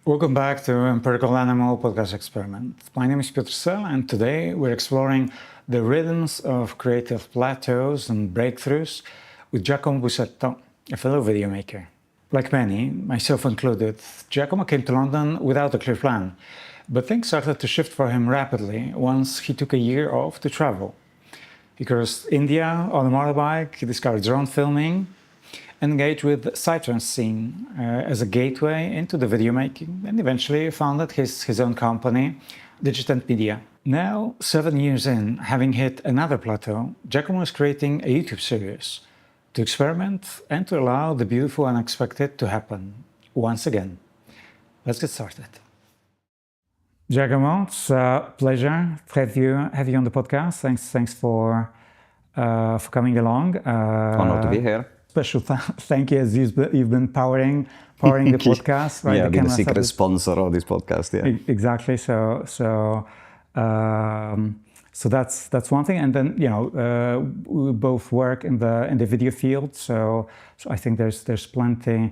Welcome back to Empirical Animal Podcast Experiment. My name is Piotr Sell, and today we're exploring the rhythms of creative plateaus and breakthroughs with Giacomo, a fellow video maker. Like many, myself included, Giacomo came to London without a clear plan, but things started to shift for him rapidly once he took a year off to travel. He crossed India on a motorbike, he discovered drone filming, and engaged with the Psytrance scene as a gateway into the video making, and eventually founded his own company, Digital Media. Now, 7 years in, having hit another plateau, Giacomo is creating a YouTube series to experiment and to allow the beautiful unexpected to happen once again. Let's get started. Giacomo, it's a pleasure to have you on the podcast. Thanks for coming along. Honored to be here. Special thank you, as you've been powering the podcast, right? Yeah, being the secret sponsor of this podcast. Yeah, exactly. So that's one thing, and then we both work in the video field. So I think there's plenty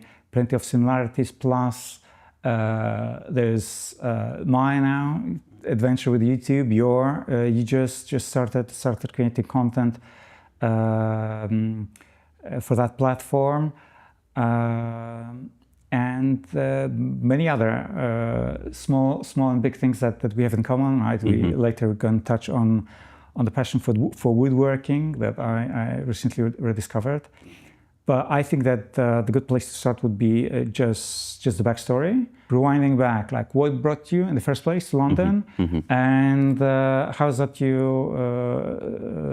of similarities. Plus, there's my now adventure with YouTube. You just started creating content for that platform, and many other small and big things that we have in common, right? We later going to touch on the passion for woodworking that I recently rediscovered. But I think that the good place to start would be just the backstory, rewinding back, like what brought you in the first place to London, and how is that you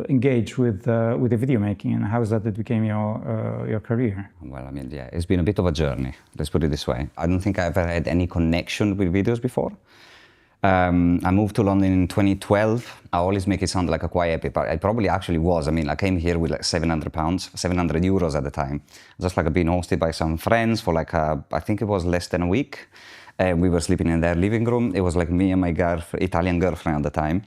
engage with the video making, and how is that it became your career? Well, I mean, yeah, it's been a bit of a journey. Let's put it this way. I don't think I ever had any connection with videos before. I moved to London in 2012. I always make it sound like a quite epic, but I probably actually was. I mean, I came here with like €700 at the time. Just like being hosted by some friends for like, I think it was less than a week. We were sleeping in their living room. It was like me and my Italian girlfriend at the time.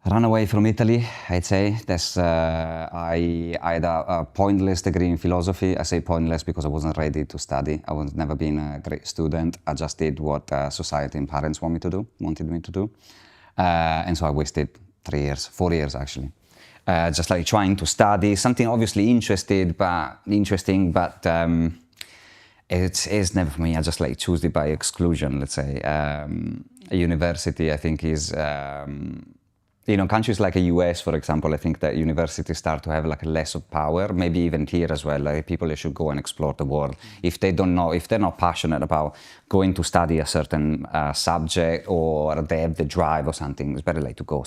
I ran away from Italy, I'd say. I had a pointless degree in philosophy. I say pointless because I wasn't ready to study. I was never been a great student. I just did what society and parents wanted me to do. And so I wasted 4 years actually. Just like trying to study something obviously interesting, but it's never for me. I just like choose it by exclusion, let's say. A university, I think, is... countries like the US, for example, I think that universities start to have like less of power, maybe even here as well. Like people should go and explore the world. If they're not passionate about going to study a certain subject, or they have the drive or something, it's better like to go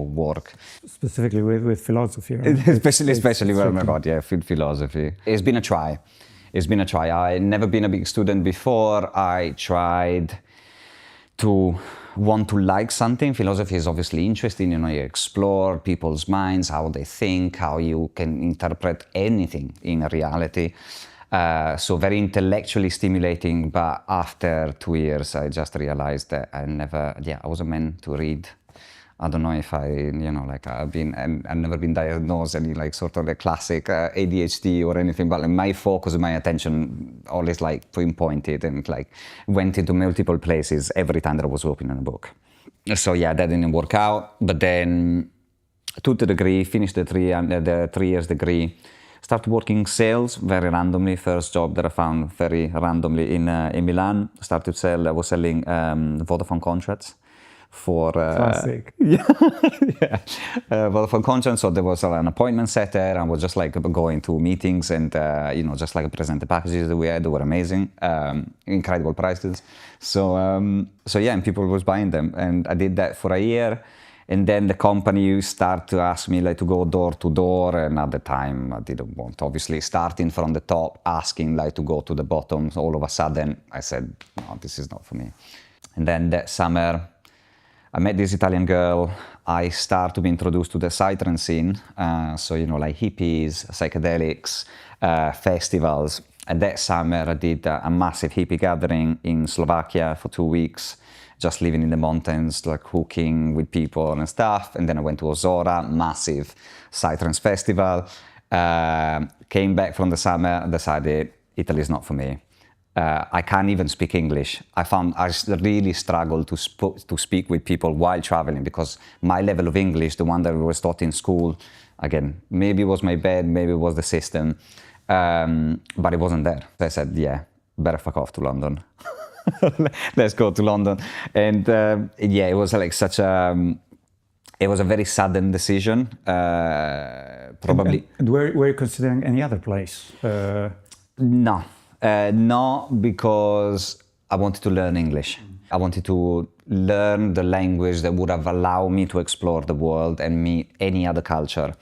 work. Specifically with philosophy, right? especially where I'm about, yeah, philosophy. It's been a try. I've never been a big student before. I tried to want to like something. Philosophy is obviously interesting, you explore people's minds, how they think, how you can interpret anything in reality. So very intellectually stimulating, but after 2 years, I just realized that I wasn't meant to read. I don't know if I've never been diagnosed any like sort of like classic ADHD or anything, but like my focus and my attention always like pinpointed and like went into multiple places every time that I was opening a book. So yeah, that didn't work out. But then took the degree, finished the 3 years degree, started working sales very randomly. First job that I found very randomly in Milan. I was selling Vodafone contracts. For classic. Vodafone contracts. So there was an appointment setter. I was just like going to meetings and just like present the packages that we had. They were amazing, incredible prices. So yeah, and people was buying them, and I did that for a year. And then the company started to ask me like to go door to door, and at the time I didn't want. Obviously, starting from the top, asking like to go to the bottom. So all of a sudden, I said, no, this is not for me. And then that summer, I met this Italian girl. I started to be introduced to the Psytrance scene. Like hippies, psychedelics, festivals. And that summer I did a massive hippie gathering in Slovakia for 2 weeks, just living in the mountains, like cooking with people and stuff. And then I went to Ozora, massive Psytrance festival. Came back from the summer, decided Italy is not for me. I can't even speak English. I found I really struggled to speak with people while traveling because my level of English, the one that we was taught in school, again, maybe it was my bad, maybe it was the system, but it wasn't there. I said, yeah, better fuck off to London. Let's go to London. And yeah, it was like such a... It was a very sudden decision, probably. And were you considering any other place? No. No, because I wanted to learn English. I wanted to learn the language that would have allowed me to explore the world and meet any other culture.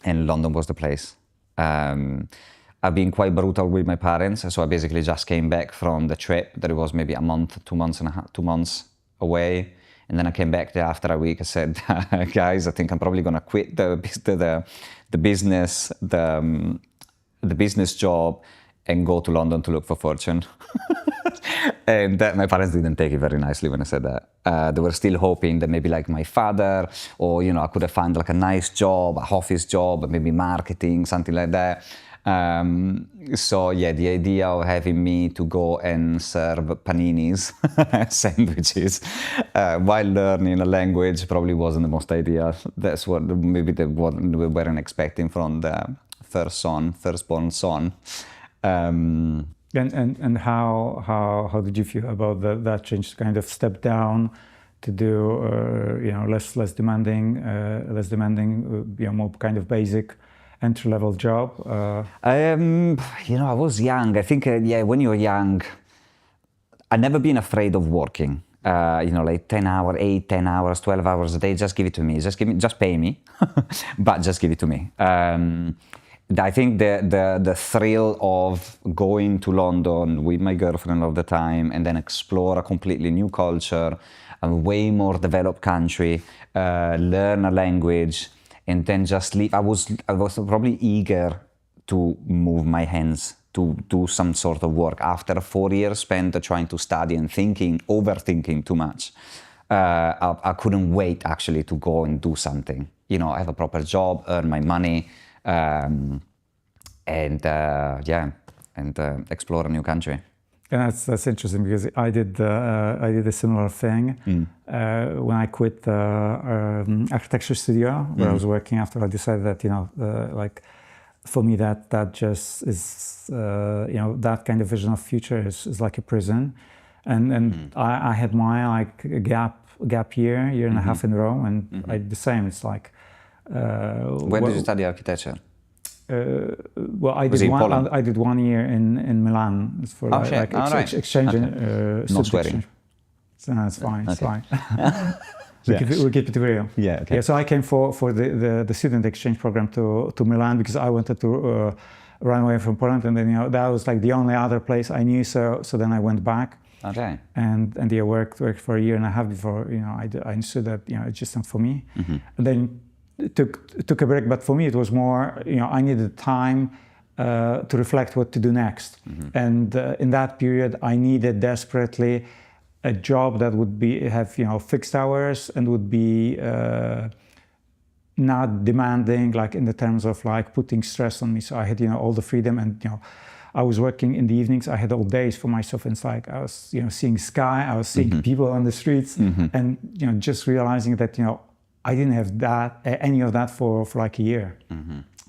And London was the place. I've been quite brutal with my parents, so I basically just came back from the trip that it was maybe a month, 2 months and a half, 2 months away. And then I came back there after a week. I said, guys, I think I'm probably going to quit the business, the business job, and go to London to look for fortune. And my parents didn't take it very nicely when I said that. They were still hoping that maybe like my father, or I could have found like a nice job, a office job, maybe marketing, something like that. So yeah, the idea of having me to go and serve paninis, sandwiches, while learning a language probably wasn't the most ideal. That's what maybe what we weren't expecting from the firstborn son. And how did you feel about that change? Kind of step down to do less demanding, more kind of basic entry-level job. I was young. I think when you're young, I've never been afraid of working. Like 10 hours, 8, 10 hours, 12 hours a day. Just give it to me. Just pay me, but just give it to me. I think the thrill of going to London with my girlfriend of the time and then explore a completely new culture, a way more developed country, learn a language, and then just leave. I was probably eager to move my hands to do some sort of work. After 4 years spent trying to study and overthinking too much, I couldn't wait actually to go and do something. Have a proper job, earn my money, and explore a new country. And that's interesting because I did a similar thing when I quit the architecture studio where I was working. After I decided that for me that just is that kind of vision of future is like a prison, and I had my gap year and a half in Rome, and I did the same. It's like when did you study architecture? Well, I did 1 year in Milan for exchange. No swearing. So it's fine. Okay. It's fine. We keep it real. Yeah. Okay. Yeah. So I came for the student exchange program to Milan because I wanted to run away from Poland, and then that was like the only other place I knew. So then I went back. Okay. And I worked for a year and a half before I understood that it's just not for me. And then took a break, but for me it was more I needed time to reflect what to do next, and in that period I needed desperately a job that would have fixed hours and would be not demanding, like in the terms of like putting stress on me. So I had all the freedom, and I was working in the evenings. I had all days for myself, and it's like I was seeing sky, I was seeing people on the streets, and just realizing that I didn't have any of that for like a year.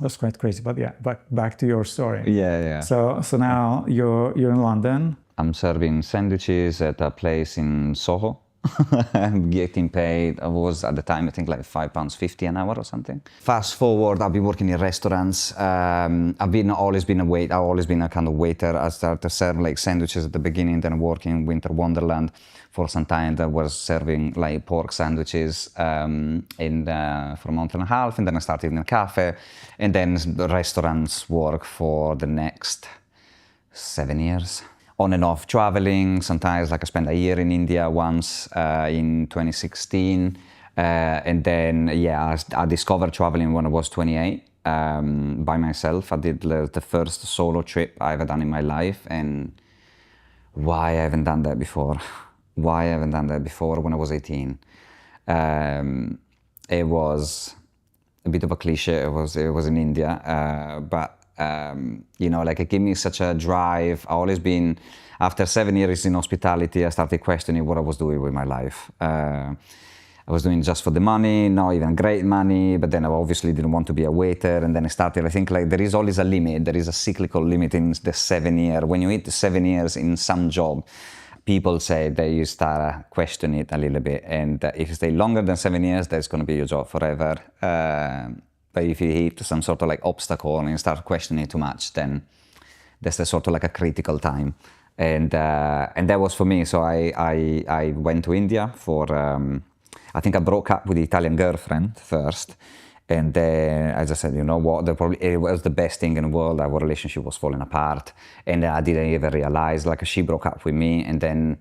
That's quite crazy. But yeah, back to your story. Yeah. So now you're in London. I'm serving sandwiches at a place in Soho. I'm getting paid. I was at the time I think like £5.50 an hour or something. Fast forward, I've been working in restaurants. I've always been a kind of waiter. I started to serve like sandwiches at the beginning, then working in Winter Wonderland for some time. That was serving like pork sandwiches for a month and a half, and then I started in a cafe, and then the restaurants work for the next 7 years. On and off traveling, sometimes like I spent a year in India once in 2016. And then, I discovered traveling when I was 28 by myself. I did the first solo trip I ever done in my life. And why I haven't done that before? When I was 18? It was a bit of a cliche. It was in India, but Like it gave me such a drive. I always been, after 7 years in hospitality, I started questioning what I was doing with my life. I was doing just for the money, not even great money, but then I obviously didn't want to be a waiter. And then I started, I think like there is always a limit. There is a cyclical limit in the 7 year. When you hit the 7 years in some job, people say that you start question it a little bit. And if you stay longer than 7 years, that's going to be your job forever. But if you hit some sort of like obstacle and you start questioning it too much, then that's the sort of like a critical time. And that was for me. So I went to India for... I think I broke up with the Italian girlfriend first, and then I just said, you know what, it was the best thing in the world. Our relationship was falling apart, and I didn't even realize, like she broke up with me, and then,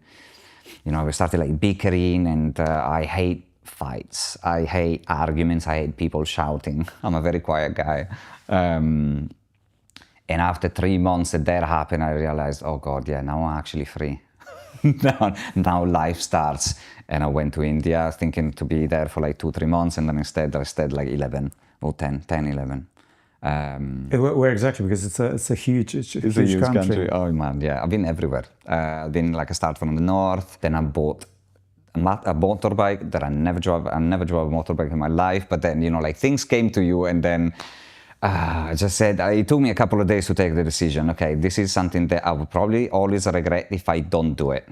we started like bickering, and I hate fights. I hate arguments. I hate people shouting. I'm a very quiet guy. And after 3 months that happened, I realized, oh God, yeah, now I'm actually free. now life starts. And I went to India thinking to be there for like 2-3 months, and then instead I stayed like 11 or 10, 11. Where exactly? Because it's a huge country. Oh man, yeah. I've been everywhere. I've been like I started from the north, then I bought a motorbike that I never drove a motorbike in my life, but then, like things came to you, and then I just said, it took me a couple of days to take the decision. Okay, this is something that I would probably always regret if I don't do it.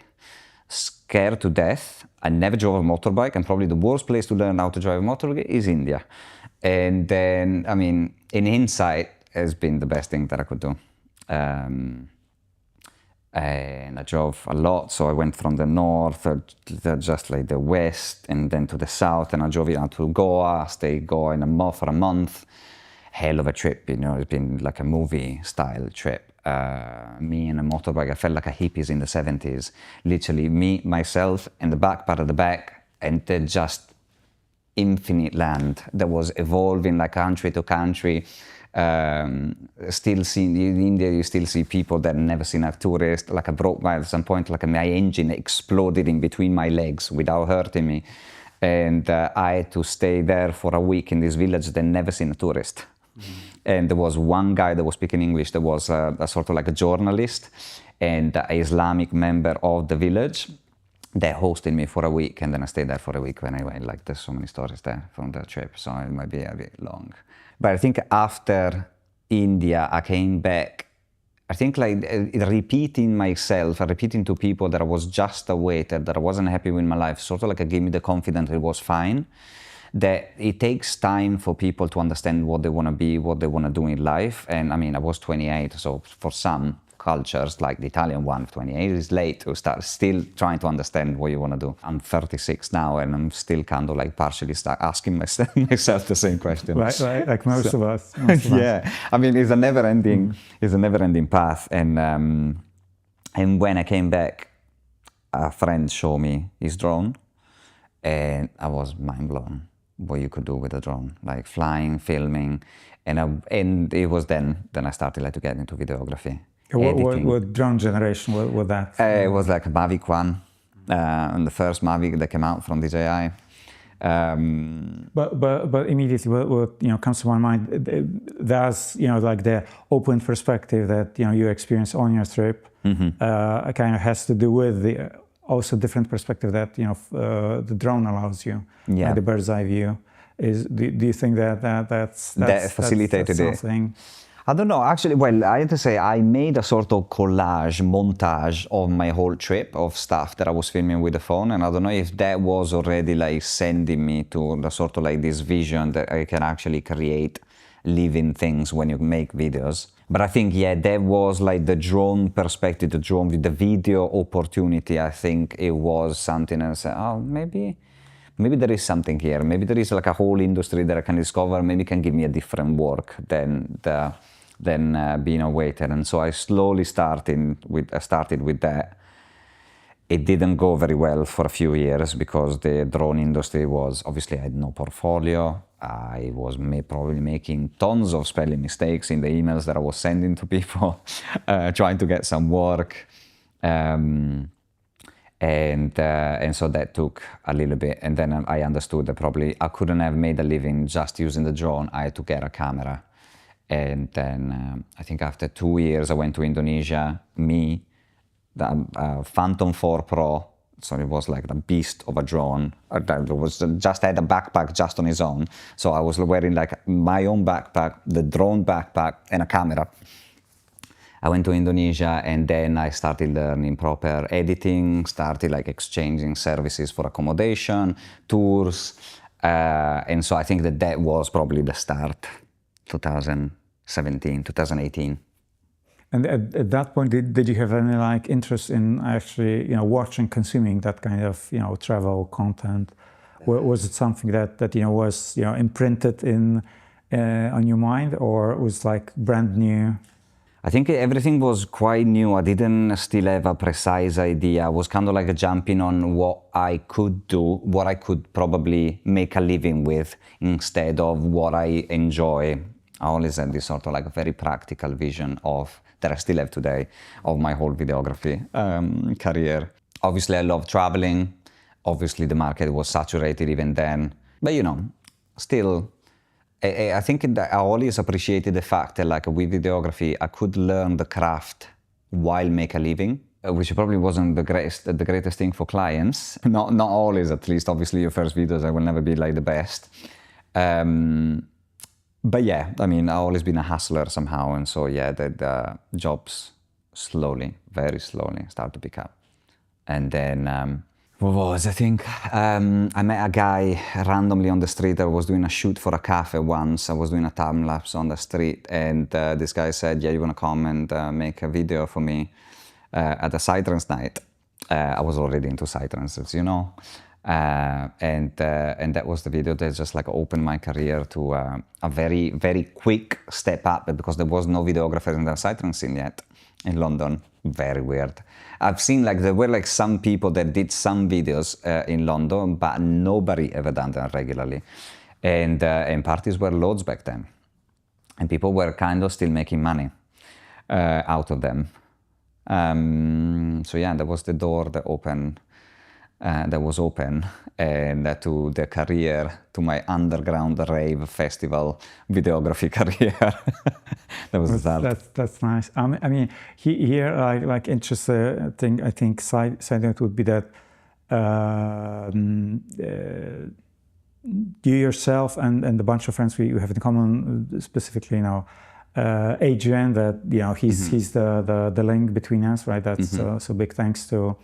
Scared to death. I never drove a motorbike, and probably the worst place to learn how to drive a motorbike is India. And then, in hindsight, has been the best thing that I could do. And I drove a lot, so I went from the north, just like the west, and then to the south, and I drove out to Goa, stayed Goa for a month. Hell of a trip, it's been like a movie-style trip. Me and a motorbike, I felt like a hippies in the 70s. Literally me, myself, and the back part of the back, and then just infinite land that was evolving like country to country. Still seeing in India, you still see people that never seen a tourist. Like I broke at some point, like my engine exploded in between my legs without hurting me. And I had to stay there for a week in this village that never seen a tourist. And there was one guy that was speaking English that was a sort of like a journalist and an Islamic member of the village that hosted me for a week, and then I stayed there for a week anyway. Like there's so many stories there from the trip, so it might be a bit long. But I think after India, I came back, I think like repeating myself, repeating to people that I was just a waiter, that I wasn't happy with my life, sort of like gave me the confidence it was fine. That it takes time for people to understand what they want to be, what they want to do in life. And I was 28, so for some cultures, like the Italian one, 28 is late to start still trying to understand what you want to do. I'm 36 now, and I'm still kind of like partially start asking myself the same question. Right, like most of us. Yeah, it's a never-ending path. And when I came back, a friend showed me his drone, and I was mind blown what you could do with a drone, like flying, filming, and it was then I started like to get into videography. What drone generation was that? It was like a Mavic 1, and the first Mavic that came out from DJI. But immediately what comes to my mind, that's like the open perspective that you experience on your trip. Kind of has to do with the also different perspective that the drone allows you. Yeah, the bird's eye view. Do you think that facilitated that's something? I don't know, actually, well, I have to say I made a sort of montage of my whole trip of stuff that I was filming with the phone, and I don't know if that was already like sending me to the sort of like this vision that I can actually create living things when you make videos. But I think, yeah, that was like the drone perspective, the video opportunity. I think it was something I said, oh, maybe there is something here. Maybe there is like a whole industry that I can discover. Maybe can give me a different work than being a waiter. And so I slowly started with that. It didn't go very well for a few years because the drone industry was, obviously I had no portfolio. I was probably making tons of spelling mistakes in the emails that I was sending to people, trying to get some work. And so that took a little bit. And then I understood that probably I couldn't have made a living just using the drone. I had to get a camera And then I think after 2 years, I went to Indonesia. The Phantom 4 Pro, so it was like the beast of a drone. That was just had a backpack just on its own. So I was wearing like my own backpack, the drone backpack, and a camera. I went to Indonesia, and then I started learning proper editing, started like exchanging services for accommodation, tours. And so I think that was probably the start, 2017, 2018. And at that point, did you have any like interest in actually, watching, consuming that kind of, travel content? Was it something that was, imprinted in on your mind, or it was like brand new? I think everything was quite new. I didn't still have a precise idea. I was kind of like jumping on what I could do, what I could probably make a living with instead of what I enjoy. I always had this sort of like a very practical vision of, that I still have today, of my whole videography career. Obviously, I love traveling. Obviously, the market was saturated even then. But still, I think that I always appreciated the fact that like with videography, I could learn the craft while make a living, which probably wasn't the greatest thing for clients. Not always, at least. Obviously, your first videos, I will never be like the best. But yeah, I mean, I've always been a hustler somehow. And so, yeah, the jobs slowly, very slowly start to pick up. And then, what was, I think, I met a guy randomly on the street. I was doing a shoot for a cafe once. I was doing a time lapse on the street. And this guy said, yeah, you want to come and make a video for me at a Psytrance night? I was already into Psytrance, as you know. And that was the video that just like opened my career to a very, very quick step up, because there was no videographer in the Psytrance scene yet in London. Very weird. I've seen like there were like some people that did some videos in London, but nobody ever done them regularly. And parties were loads back then. And people were kind of still making money out of them. So yeah, that was the door that opened. That was open, and to the career, to my underground rave festival videography career. That was the start. That's nice. I mean, here, like interesting thing, I think side note would be that you yourself and the bunch of friends we have in common, specifically Adrian, that he's the link between us, right? That's so big thanks to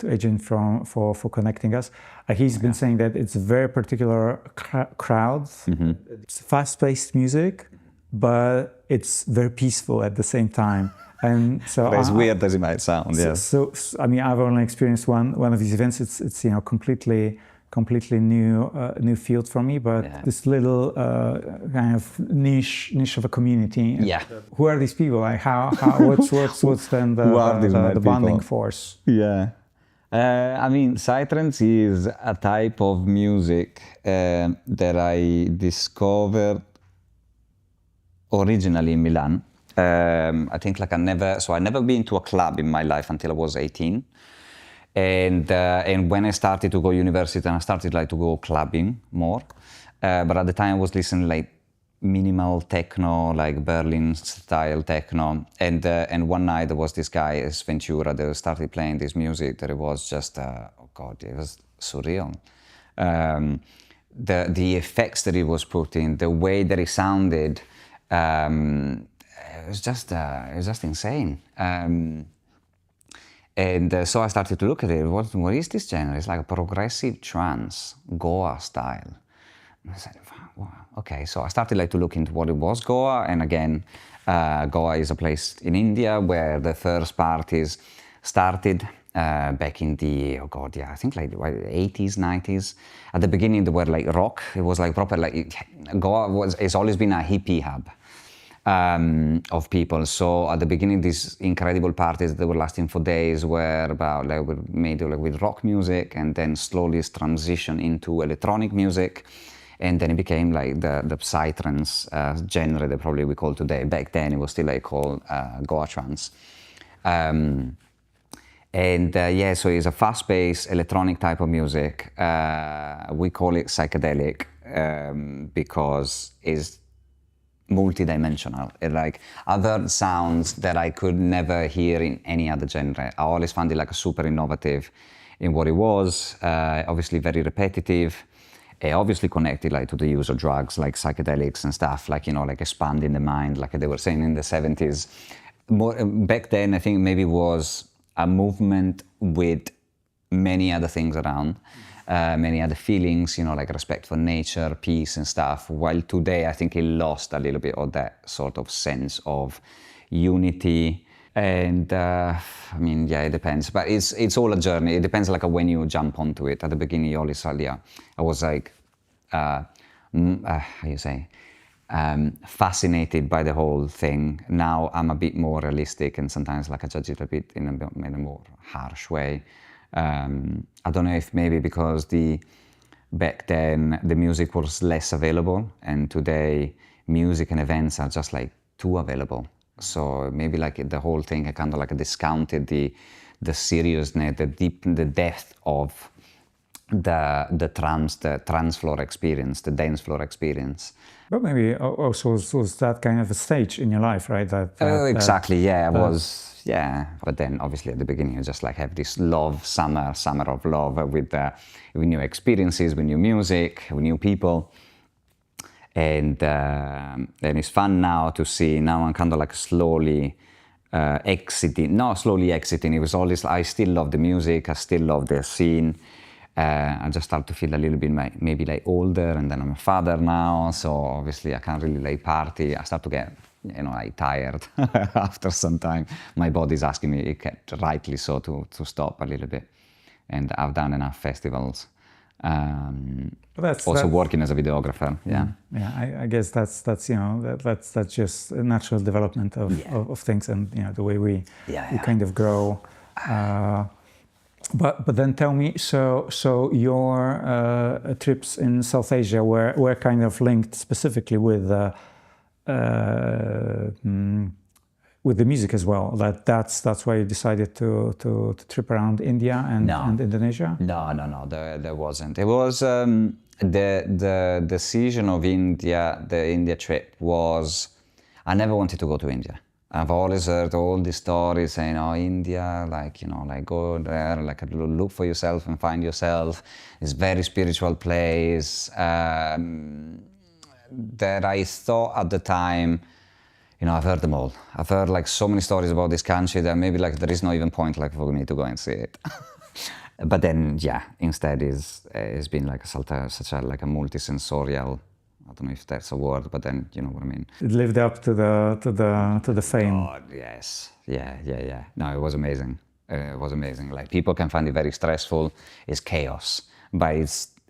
Adrian for connecting us. He's been saying that it's a very particular crowd. It's fast-paced music, but it's very peaceful at the same time. And so as weird as it might sound, yes. So I mean, I've only experienced one of these events. It's completely new field for me, but this little kind of niche of a community. Yeah. Who are these people? Like what's then the bonding force? Yeah. I mean, Psytrance is a type of music that I discovered originally in Milan. I think like I never been to a club in my life until I was 18. And when I started to go university, and I started like to go clubbing more. But at the time I was listening like minimal techno, like Berlin style techno. And one night there was this guy, Ventura, that started playing this music that it was just, it was surreal. The effects that he was putting, the way that it sounded, it was just insane. And so I started to look at it. What is this genre? It's like a progressive trance, Goa style. And I said, wow, okay. So I started like to look into what it was, Goa. And again, Goa is a place in India where the first parties started back in the, I think like 80s, 90s. At the beginning, they were like rock. It was like proper, like Goa it's always been a hippie hub. Of people. So at the beginning, these incredible parties that were lasting for days were about made with rock music, and then slowly transitioned into electronic music, and then it became like the Psytrance genre that probably we call today. Back then, it was still like called Goa trance. So it's a fast-paced electronic type of music. We call it psychedelic because multi-dimensional. Like I've heard sounds that I could never hear in any other genre. I always found it like super innovative in what it was, obviously very repetitive, obviously connected like to the use of drugs like psychedelics and stuff, like, you know, like expanding the mind, like they were saying in the 70s. Back then, I think maybe was a movement with many other things around, many other feelings, you know, like respect for nature, peace and stuff. While today, I think it lost a little bit of that sort of sense of unity. And I mean, yeah, it depends, but it's all a journey. It depends like when you jump onto it. At the beginning, I was like, how you say, fascinated by the whole thing. Now I'm a bit more realistic and sometimes like I judge it a bit in a more harsh way. I don't know if maybe because back then the music was less available and today music and events are just like too available. So maybe like the whole thing I kind of like discounted the seriousness, the depth of the trance floor experience, the dance floor experience. But maybe also was that kind of a stage in your life, right? Exactly, yeah, it was, yeah. But then obviously at the beginning you just like have this summer of love with new experiences, with new music, with new people. And it's fun now to see, now I'm kind of like slowly exiting. It was always, I still love the music, I still love the scene. I just start to feel a little bit maybe like older, and then I'm a father now, so obviously I can't really like party. I start to get, you know, like tired after some time. My body's asking me, rightly so, to stop a little bit. And I've done enough festivals. Also working as a videographer, yeah. Yeah, I guess that's you know that's just a natural development of things, and you know the way we kind of grow. But then tell me, so your trips in South Asia were kind of linked specifically with the music as well. That's why you decided to trip around India and Indonesia. No, there wasn't. It was the decision of India. The India trip was, I never wanted to go to India. I've always heard all these stories saying, oh, India, like, you know, like go there, like look for yourself and find yourself. It's a very spiritual place. That I thought at the time, you know, I've heard them all. I've heard like so many stories about this country that maybe like there is no even point like for me to go and see it. But then, yeah, instead it's been like such a like a multisensorial, I don't know if that's a word, but then you know what I mean. It lived up to the fame. God, yes, yeah. No, it was amazing. It was amazing. Like people can find it very stressful. It's chaos, but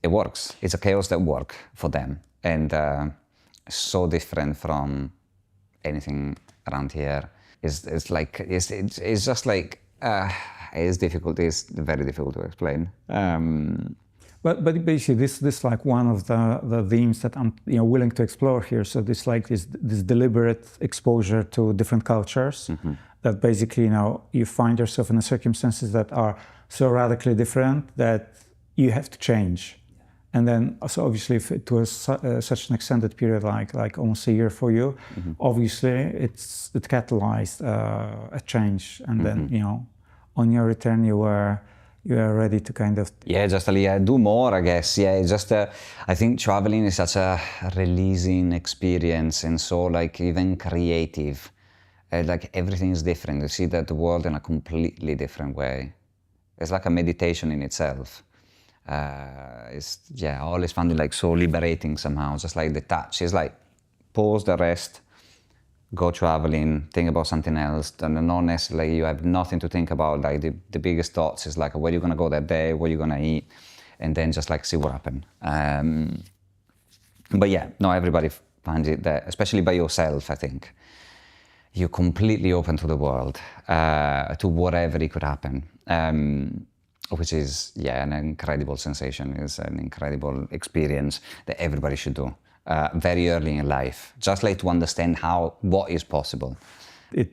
it works. It's a chaos that works for them, and so different from anything around here. It's just like it's difficult. It's very difficult to explain. But basically, this like one of the themes that I'm willing to explore here. So this deliberate exposure to different cultures, that basically you find yourself in the circumstances that are so radically different that you have to change, and then also obviously if it was such an extended period like almost a year for you, obviously it catalyzed a change, and then on your return you were ready to kind of do more, I guess. Just I think traveling is such a releasing experience, and so like even creative, like everything is different. You see that the world in a completely different way. It's like a meditation in itself. I always found it like so liberating somehow, just like the touch. It's like pause the rest, go traveling, think about something else, and not necessarily you have nothing to think about. Like the biggest thoughts is like where you're gonna go that day, what you're gonna eat, and then just like see what happened. But yeah, no, everybody finds it that, especially by yourself, I think you're completely open to the world, to whatever it could happen, which is an incredible sensation. It's an incredible experience that everybody should do. Very early in life, just like to understand what is possible. It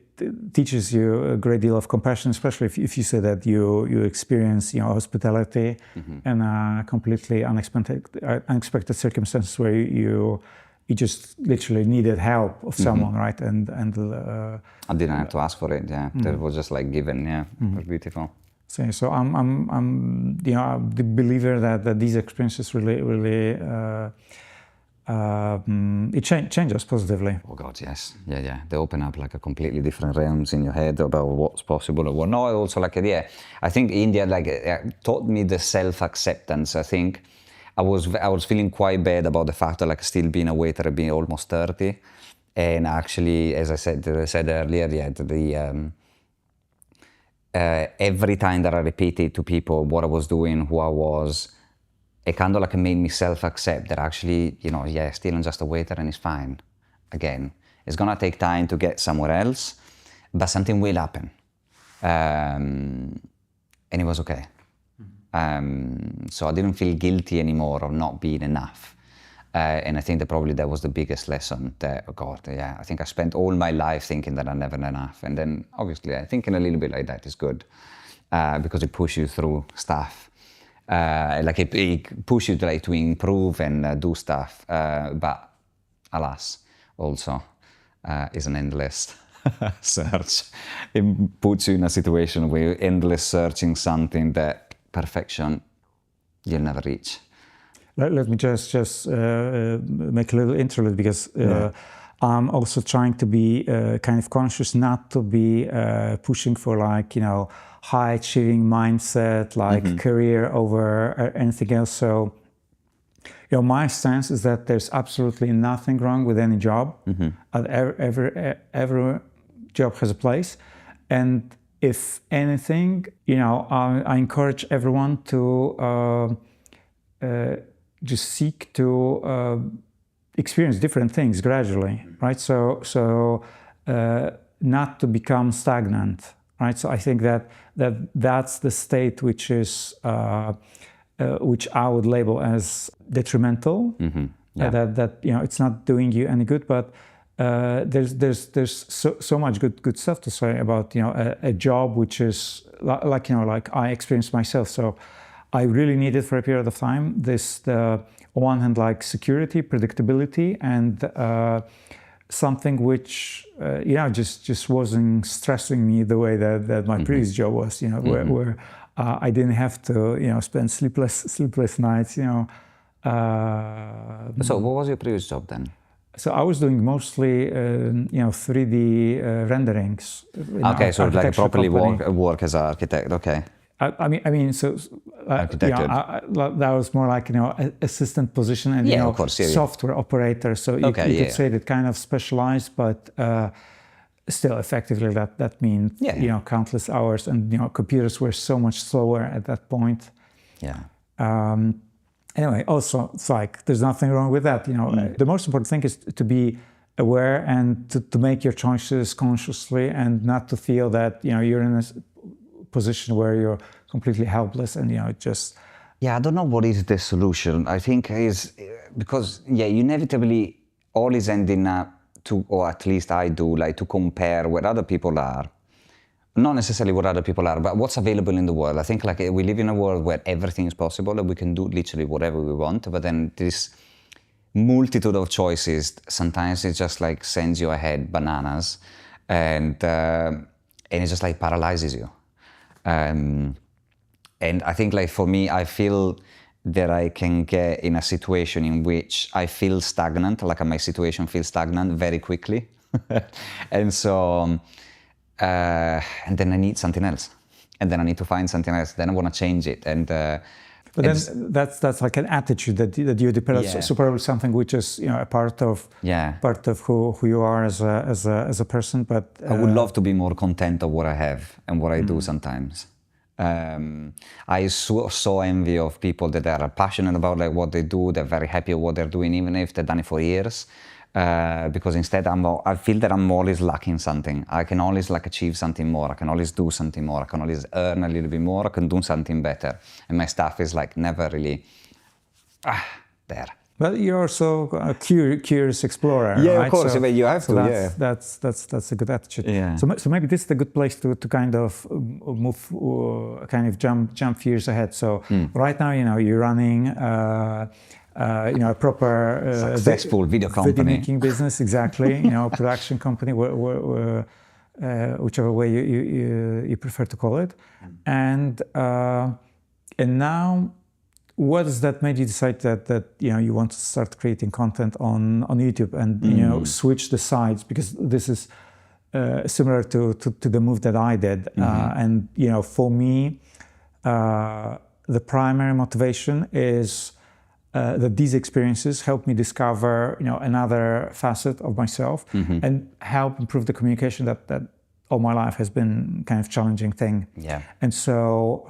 teaches you a great deal of compassion, especially if you say that you experience hospitality and completely unexpected circumstances where you you just literally needed help of someone, right? And I didn't have to ask for it. Yeah, that was just like given. Yeah, it was beautiful. So I'm the believer that these experiences really it changes positively. Oh God, yes, yeah. They open up like a completely different realms in your head about what's possible or what not. Also, like I think India taught me the self-acceptance. I think I was feeling quite bad about the fact that like still being a waiter, being almost 30, and actually, as I said earlier, every time that I repeated to people what I was doing, who I was, it kind of like made me self-accept that actually, still I'm just a waiter and it's fine. Again, it's gonna take time to get somewhere else, but something will happen. And it was okay. So I didn't feel guilty anymore of not being enough. And I think that was the biggest lesson that, I think I spent all my life thinking that I'm never enough. And then obviously thinking a little bit like that is good because it pushes you through stuff. It pushes you to improve and do stuff. But alas, also is an endless search. It puts you in a situation where you're endless searching something that perfection you'll never reach. Let me just make a little interlude because I'm also trying to be kind of conscious not to be pushing for high achieving mindset, career over anything else. So, my stance is that there's absolutely nothing wrong with any job. Every job has a place, and if anything, I encourage everyone to just seek to experience different things gradually, right? So not to become stagnant, right? So I think that's the state which is which I would label as detrimental. That it's not doing you any good, but there's so much good stuff to say about a job which is like I experienced myself. So I really needed for a period of time on one hand security, predictability, and something which just wasn't stressing me the way that my previous job was. Where I didn't have to spend sleepless nights. So what was your previous job then? So I was doing mostly 3D renderings. Okay, so like properly work as an architect. Okay. I mean, that was more like assistant position and software operator. So you could say that kind of specialized, but still effectively that means countless hours, and computers were so much slower at that point. Anyway, also it's there's nothing wrong with that. The most important thing is to be aware and to make your choices consciously, and not to feel that you're in a position where you're completely helpless and just. I don't know what is the solution. I think is because inevitably all is ending up to, or at least I do, to compare what other people are. Not necessarily what other people are, but what's available in the world. I think we live in a world where everything is possible and we can do literally whatever we want, but then this multitude of choices, sometimes it just sends you ahead bananas, and it just paralyzes you. And I think for me, I feel that I can get in a situation in which I feel stagnant, my situation feels stagnant very quickly. And so, and then I need something else. And then I need to find something else. Then I want to change it. And but then that's like an attitude that you develop. So probably something which is a part of who you are as a person. But I would love to be more content of what I have and what I do sometimes. I so envy of people that are passionate about what they do. They're very happy with what they're doing, even if they've done it for years. Because instead I feel that I'm always lacking something. I can always achieve something more. I can always do something more. I can always earn a little bit more. I can do something better. And my stuff is never really there. But you're also a curious explorer, right? Of course. So you have to. That's a good attitude. Yeah. So maybe this is a good place to kind of move, kind of jump years ahead. So right now, you're running a proper successful video company, video making business, exactly. Production company, whichever way you prefer to call it, and now. What does that made you decide that you want to start creating content on YouTube and switch the sides, because this is similar to the move that I did, and for me the primary motivation is that these experiences help me discover another facet of myself and help improve the communication that all my life has been kind of challenging thing. And so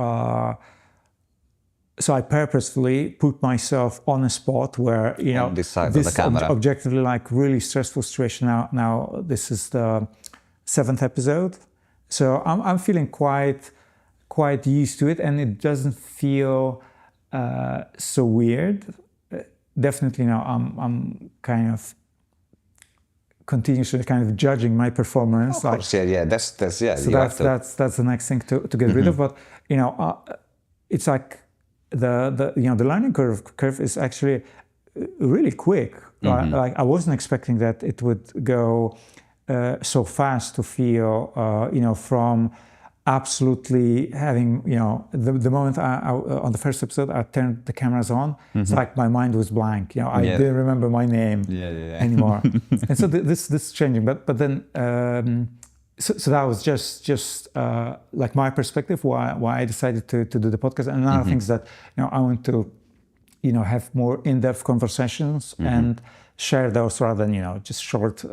I purposefully put myself on a spot where, on this side of the camera. Objectively like really stressful situation. Now this is the 7th episode. So I'm feeling quite used to it, and it doesn't feel so weird. Definitely now I'm kind of continuously kind of judging my performance. Of course, that's that's the next thing to get rid of. But it's like the learning curve is actually really quick. Like I wasn't expecting that it would go so fast to feel from absolutely having the moment I on the first episode I turned the cameras on, it's like my mind was blank. I didn't remember my name anymore. And so this is changing. But then so that was just like my perspective why I decided to do the podcast. And another thing is that I want to have more in-depth conversations and share those rather than just short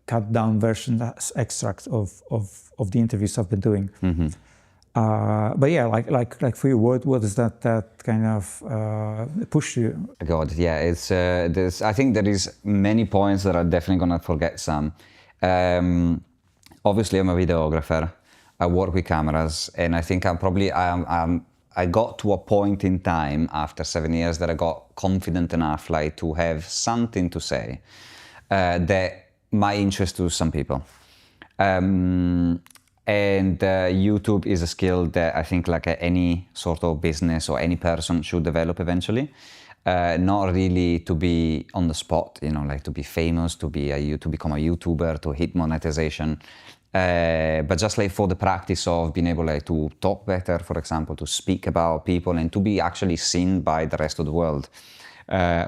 cut down versions, extracts of the interviews I've been doing. But yeah, like for you, what is that kind of push you? God, yeah, it's I think there is many points that I'm definitely gonna forget some. Obviously, I'm a videographer. I work with cameras, and I think I got to a point in time after 7 years that I got confident enough, like, to have something to say that might interest to some people. And YouTube is a skill that I think like any sort of business or any person should develop eventually. Not really to be on the spot, like to be famous, to become a YouTuber, to hit monetization, but just like for the practice of being able like to talk better, for example, to speak about people and to be actually seen by the rest of the world.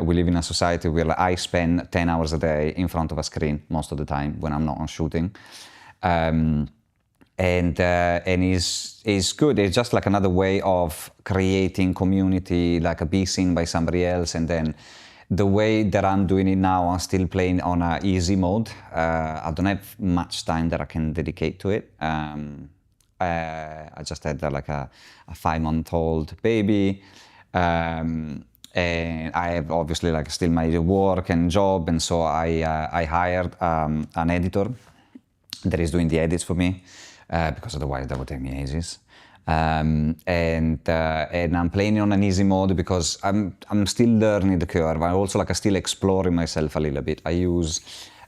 We live in a society where like, I spend 10 hours a day in front of a screen most of the time when I'm not on shooting. And is good. It's just like another way of creating community, like be seen by somebody else. And then the way that I'm doing it now, I'm still playing on a easy mode. I don't have much time that I can dedicate to it. I just had like a 5-month-old baby. And I have obviously like still my work and job. And so I hired an editor that is doing the edits for me. Because otherwise that would take me ages. And I'm playing on an easy mode because I'm still learning the curve. I also like still exploring myself a little bit. I use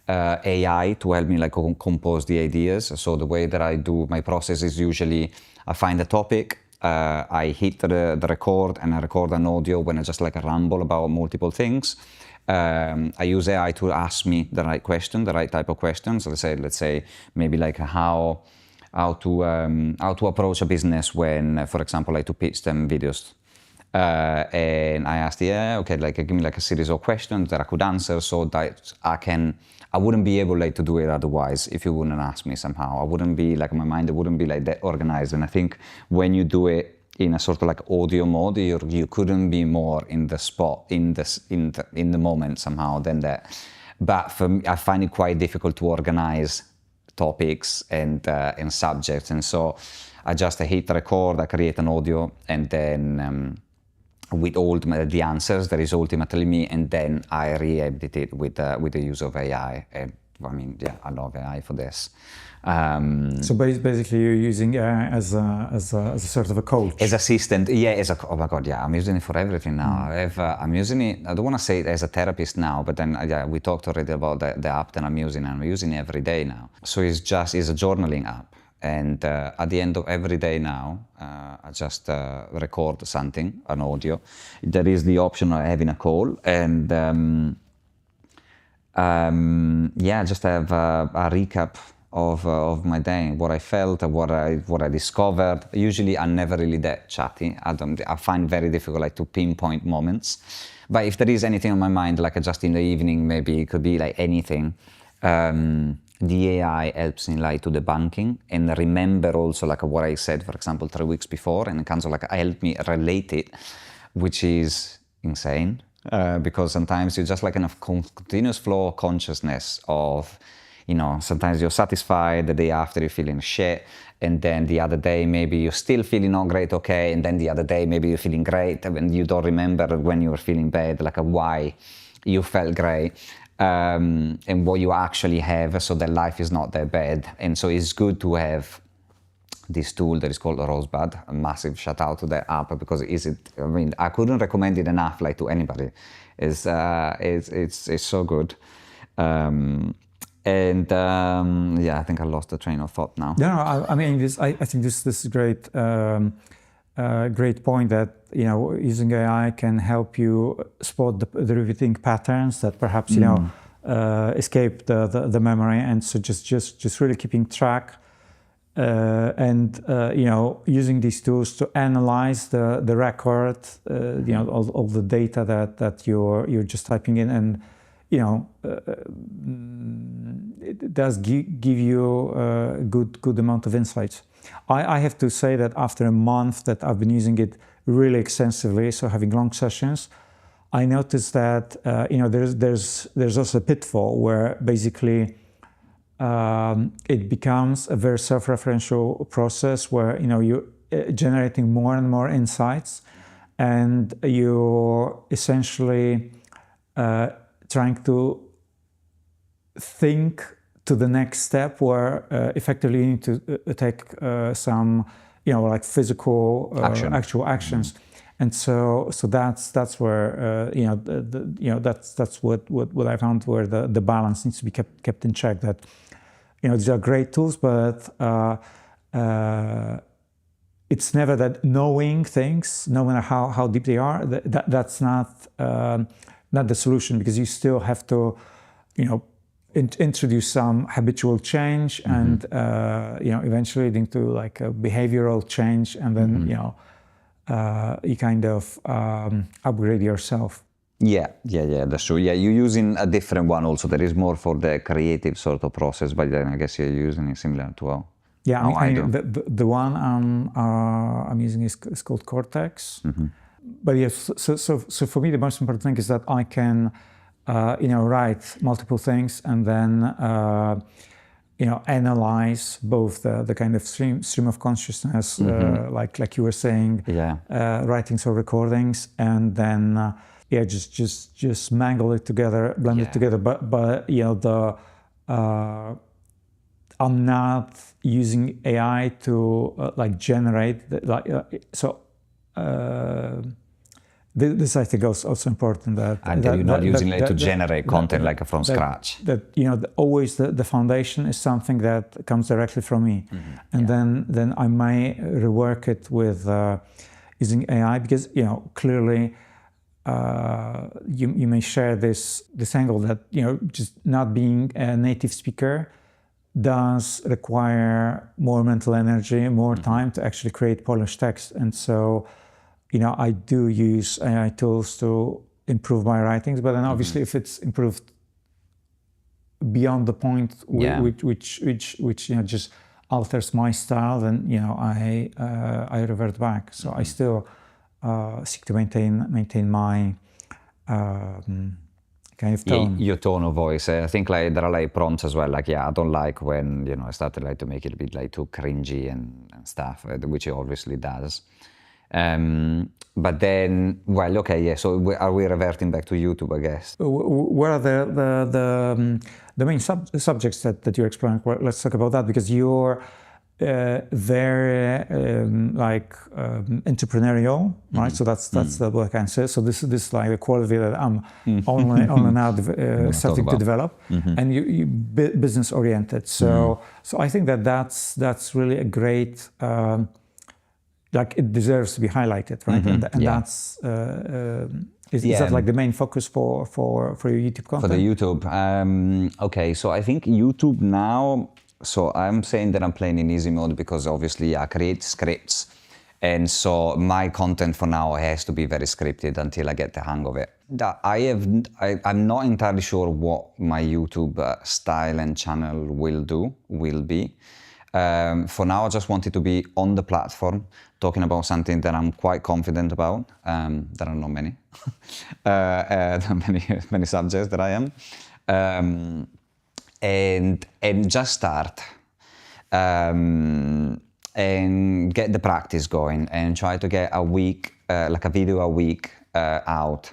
AI to help me like compose the ideas. So the way that I do my process is usually I find a topic, I hit the record, and I record an audio when I just like ramble about multiple things. I use AI to ask me the right question, the right type of questions. Let's say maybe like how to approach a business when, for example, like to pitch them videos. And I asked, like give me like a series of questions that I could answer so that I wouldn't be able like to do it otherwise if you wouldn't ask me somehow. I wouldn't be like, my mind wouldn't be like that organized. And I think when you do it in a sort of like audio mode, you couldn't be more in the spot, in the moment somehow than that. But for me, I find it quite difficult to organize topics and subjects, and so I just hit record, I create an audio, and then with all the answers that is ultimately me, and then I re-edit it with the use of AI. And I mean, yeah, I love AI for this. So basically, you're using AI as a sort of a coach, as assistant. Yeah, oh my God, yeah, I'm using it for everything now. I'm using it. I don't want to say it as a therapist now, but then we talked already about the app that I'm using, and I'm using it every day now. So it's a journaling app, And at the end of every day now, I just record something, an audio. There is the option of having a call, and just have a recap of my day, what I felt, what I discovered. Usually, I'm never really that chatty. I find very difficult like to pinpoint moments. But if there is anything on my mind, like just in the evening, maybe it could be like anything. The AI helps in like to debunking and remember also like what I said, for example, 3 weeks before, and it kind of like help me relate it, which is insane. Because sometimes you're just like in a continuous flow of consciousness of, sometimes you're satisfied, the day after you're feeling shit, and then the other day maybe you're still feeling not great, okay, and then the other day maybe you're feeling great, and you don't remember when you were feeling bad, like why you felt great, and what you actually have, so that life is not that bad. And so it's good to have this tool that is called Rosebud. A massive shout out to that app, because I couldn't recommend it enough like to anybody. It's so good. I think I lost the train of thought now. No, I mean, I think this is great. Great point that using AI can help you spot the repeating patterns that perhaps escape the memory, and so just really keeping track and using these tools to analyze the record, all the data that you're just typing in, and it does give you a good amount of insights. I have to say that after a month that I've been using it really extensively, so having long sessions, I noticed that there's also a pitfall where basically it becomes a very self-referential process where you're generating more and more insights, and you're essentially trying to think to the next step, where effectively you need to take some like physical actual actions. And so that's where that's what I found, where the balance needs to be kept in check. That these are great tools, but it's never that knowing things, no matter how deep they are, that's not the solution, because you still have to introduce some habitual change, and eventually leading to like a behavioral change, and then you kind of upgrade yourself. Yeah, that's true. Yeah, you're using a different one also that is more for the creative sort of process, but then I guess you're using it similar to how I do. The one I'm using is called Cortex. But yes, so for me the most important thing is that I can write multiple things, and then analyze both the kind of stream of consciousness, like you were saying, writings or recordings, and then just mangle it together, blend it together. But I'm not using AI to generate this I think is also important, that you're not using it to generate content from scratch. That always the foundation is something that comes directly from me, and then I may rework it with using AI, because clearly you may share this angle that just not being a native speaker does require more mental energy, more time to actually create polished text, and so. I do use AI tools to improve my writings, but then obviously if it's improved beyond the point which just alters my style, then I revert back. So I still seek to maintain my kind of tone. Your tone of voice. I think there are prompts as well. I don't like when I started to make it a bit too cringy and stuff, which it obviously does. But then, so are we reverting back to YouTube, I guess? What are the main subjects that you're exploring? Well, let's talk about that, because you're very entrepreneurial, right? So that's the what I can say. So this is like a quality that I'm only now starting to develop, and you business oriented. So I think that's really a great. It deserves to be highlighted, right? And that's is that like the main focus for your YouTube content? For the YouTube, okay. So I think YouTube now. So I'm saying that I'm playing in easy mode because obviously I create scripts, and so my content for now has to be very scripted until I get the hang of it. I'm not entirely sure what my YouTube style and channel will be. For now, I just want it to be on the platform, talking about something that I'm quite confident about. There are not many, many subjects that I am, and just start and get the practice going, and try to get a week, like a video a week out.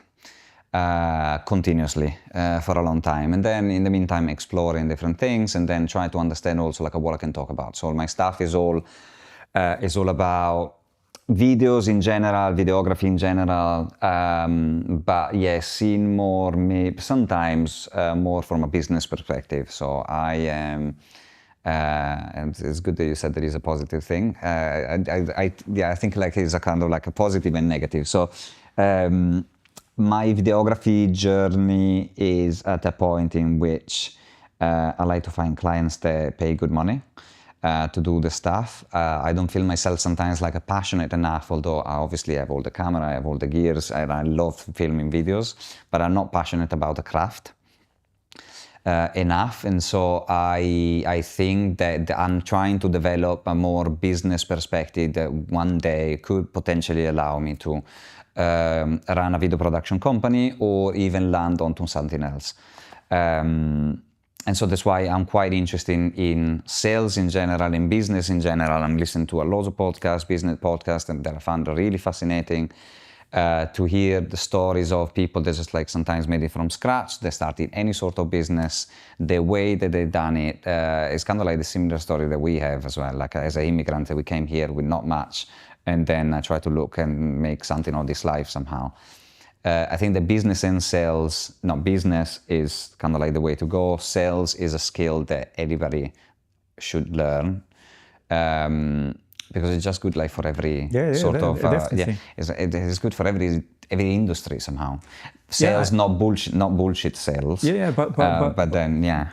Continuously for a long time, and then in the meantime exploring different things, and then try to understand also like what I can talk about. So my stuff is all about videos in general, videography in general, but yes, seen more maybe sometimes more from a business perspective. So I am. And it's good that you said that is a positive thing. I think like it's a kind of like a positive and negative. So. My videography journey is at a point in which I like to find clients that pay good money to do the stuff. I don't feel myself sometimes like passionate enough, although I obviously have all the camera, I have all the gears, and I love filming videos, but I'm not passionate about the craft enough. And so I think that I'm trying to develop a more business perspective that one day could potentially allow me to run a video production company or even land onto something else. And so that's why I'm quite interested in sales in general, in business in general. I'm listening to a lot of podcasts, business podcasts, and that I found really fascinating to hear the stories of people that just like sometimes made it from scratch. They started any sort of business, the way that they've done it. It's kind of like the similar story that we have as well. Like as an immigrant, we came here with not much, and then I try to look and make something of this life somehow. I think the business and sales, business is kind of like the way to go. Sales is a skill that everybody should learn because it's just good like for every it's good for every industry somehow. Sales, not bullshit sales.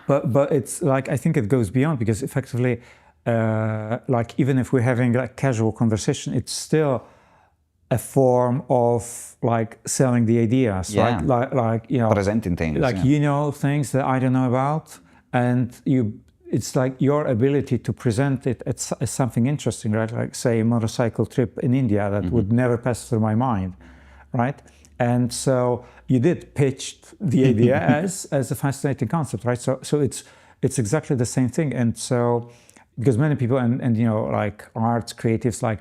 But it's like I think it goes beyond, because effectively. Like even if we're having like casual conversation, it's still a form of like selling the ideas, right? Like presenting things, things that I don't know about, and it's like your ability to present it as something interesting, right? Like say a motorcycle trip in India that would never pass through my mind, right? And so you did pitch the idea as a fascinating concept, right? So it's exactly the same thing, and so. Because many people and like arts creatives like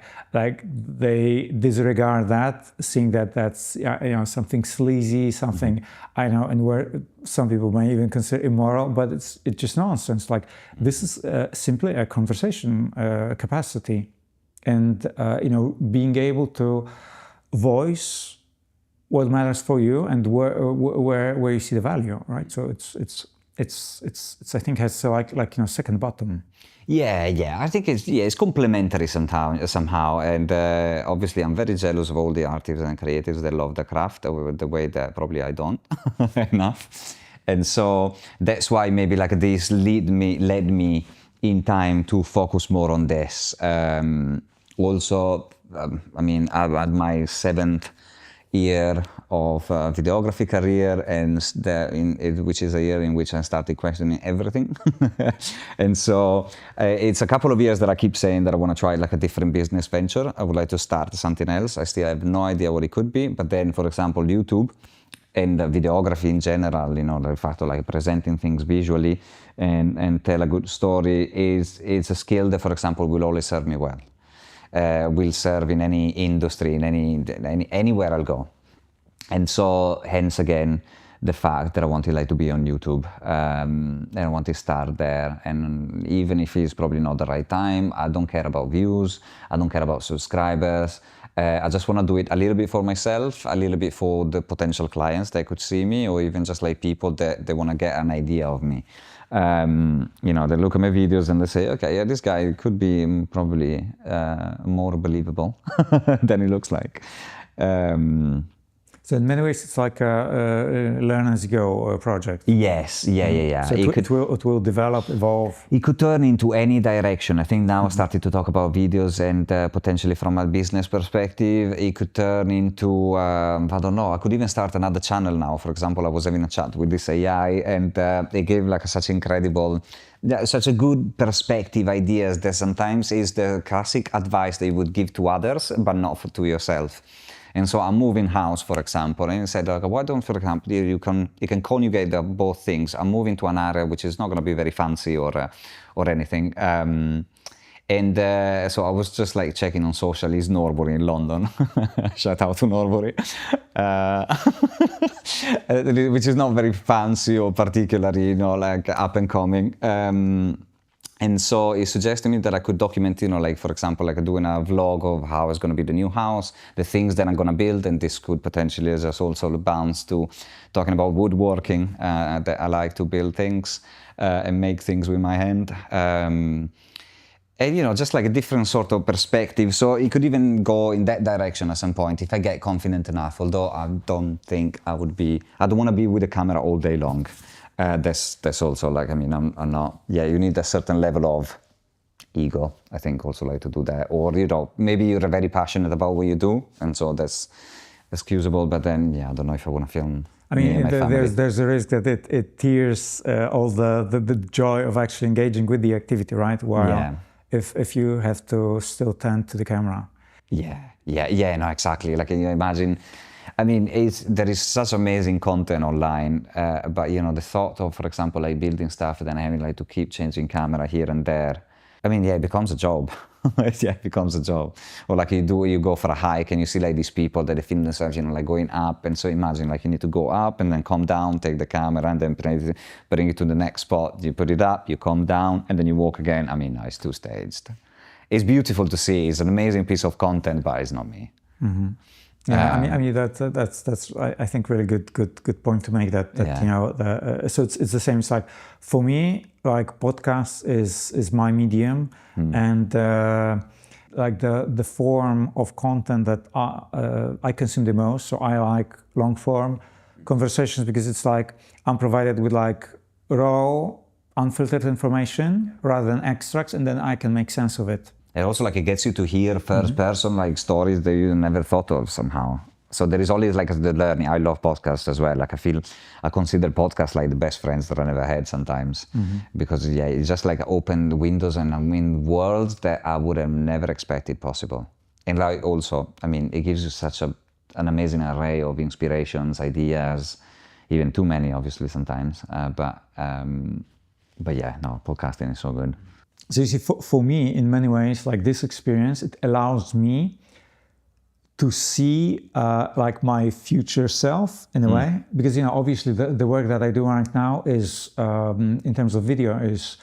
they disregard that, seeing that that's something sleazy, something and where some people may even consider immoral, but it's just nonsense. Like this is simply a conversation capacity, and being able to voice what matters for you and where you see the value, right? So it's I think has like second bottom. Yeah. I think it's complementary somehow, and obviously I'm very jealous of all the artists and creatives that love the craft the way that probably I don't enough, and so that's why maybe like this led me in time to focus more on this. Also, I'm at my 7th year of videography career, and which is a year in which I started questioning everything. And so it's a couple of years that I keep saying that I want to try like a different business venture. I would like to start something else. I still have no idea what it could be, but then for example YouTube and videography in general, the fact of like presenting things visually and tell a good story is a skill that, for example, will always serve me well. Will serve in any industry, in anywhere I'll go. And so hence again, the fact that I wanted like to be on YouTube, and I want to start there. And even if it's probably not the right time, I don't care about views, I don't care about subscribers. I just want to do it a little bit for myself, a little bit for the potential clients that could see me, or even just like people that they want to get an idea of me. You know, they look at my videos and they say, okay, yeah, this guy could be probably more believable than he looks like. So in many ways, it's like a learn as you go project. Yes, yeah. So it will develop, evolve. It could turn into any direction. I think now I started to talk about videos and potentially from a business perspective, it could turn into, I don't know, I could even start another channel now. For example, I was having a chat with this AI and they gave like such incredible, such a good perspective ideas that sometimes is the classic advice that you would give to others, but not to yourself. And so I'm moving house, for example, and he said, like, why don't, for example, you can conjugate both things. I'm moving to an area which is not going to be very fancy or anything. So I was just like checking on social. Is Norbury in London? Shout out to Norbury, which is not very fancy or particularly, you know, like up and coming. And so he suggested me that I could document, you know, like, for example, like doing a vlog of how it's going to be the new house, the things that I'm going to build, and this could potentially just also bounce to talking about woodworking, that I like to build things and make things with my hand. And, you know, just like a different sort of perspective. So it could even go in that direction at some point if I get confident enough, although I don't think I don't want to be with the camera all day long. That's also like, I mean, I'm not, yeah, you need a certain level of ego, I think, also like to do that. Or, you know, maybe you're very passionate about what you do, and so that's excusable, but then, yeah, I don't know if I want to film. I mean, there's a risk that it tears all the joy of actually engaging with the activity, right? While if you have to still tend to the camera. Yeah, no, exactly. Like, you imagine, I mean, there is such amazing content online, but, you know, the thought of, for example, like building stuff and then having like to keep changing camera here and there, I mean, yeah, it becomes a job. Yeah, it becomes a job. Or like you go for a hike and you see like these people that they film themselves, you know, like going up. And so imagine like you need to go up and then come down, take the camera and then bring it to the next spot. You put it up, you come down, and then you walk again. I mean, no, it's two-staged. It's beautiful to see. It's an amazing piece of content, but it's not me. Mm-hmm. Yeah, I mean that's I think really good point to make that yeah. You know, so it's the same. It's like for me, like podcast is my medium, and like the form of content that I consume the most. So I like long form conversations because it's like I'm provided with like raw, unfiltered information rather than extracts, and then I can make sense of it. And also, like, it gets you to hear first person, like, stories that you never thought of somehow. So there is always, like, the learning. I love podcasts as well. Like, I consider podcasts like the best friends that I never had sometimes. Because, yeah, it's just like open windows and, I mean, worlds that I would have never expected possible. And, like, also, I mean, it gives you such an amazing array of inspirations, ideas, even too many, obviously, sometimes. But yeah, no, podcasting is so good. So you see, for me, in many ways, like this experience, it allows me to see like my future self in a way, because, you know, obviously the work that I do right now is, in terms of video, is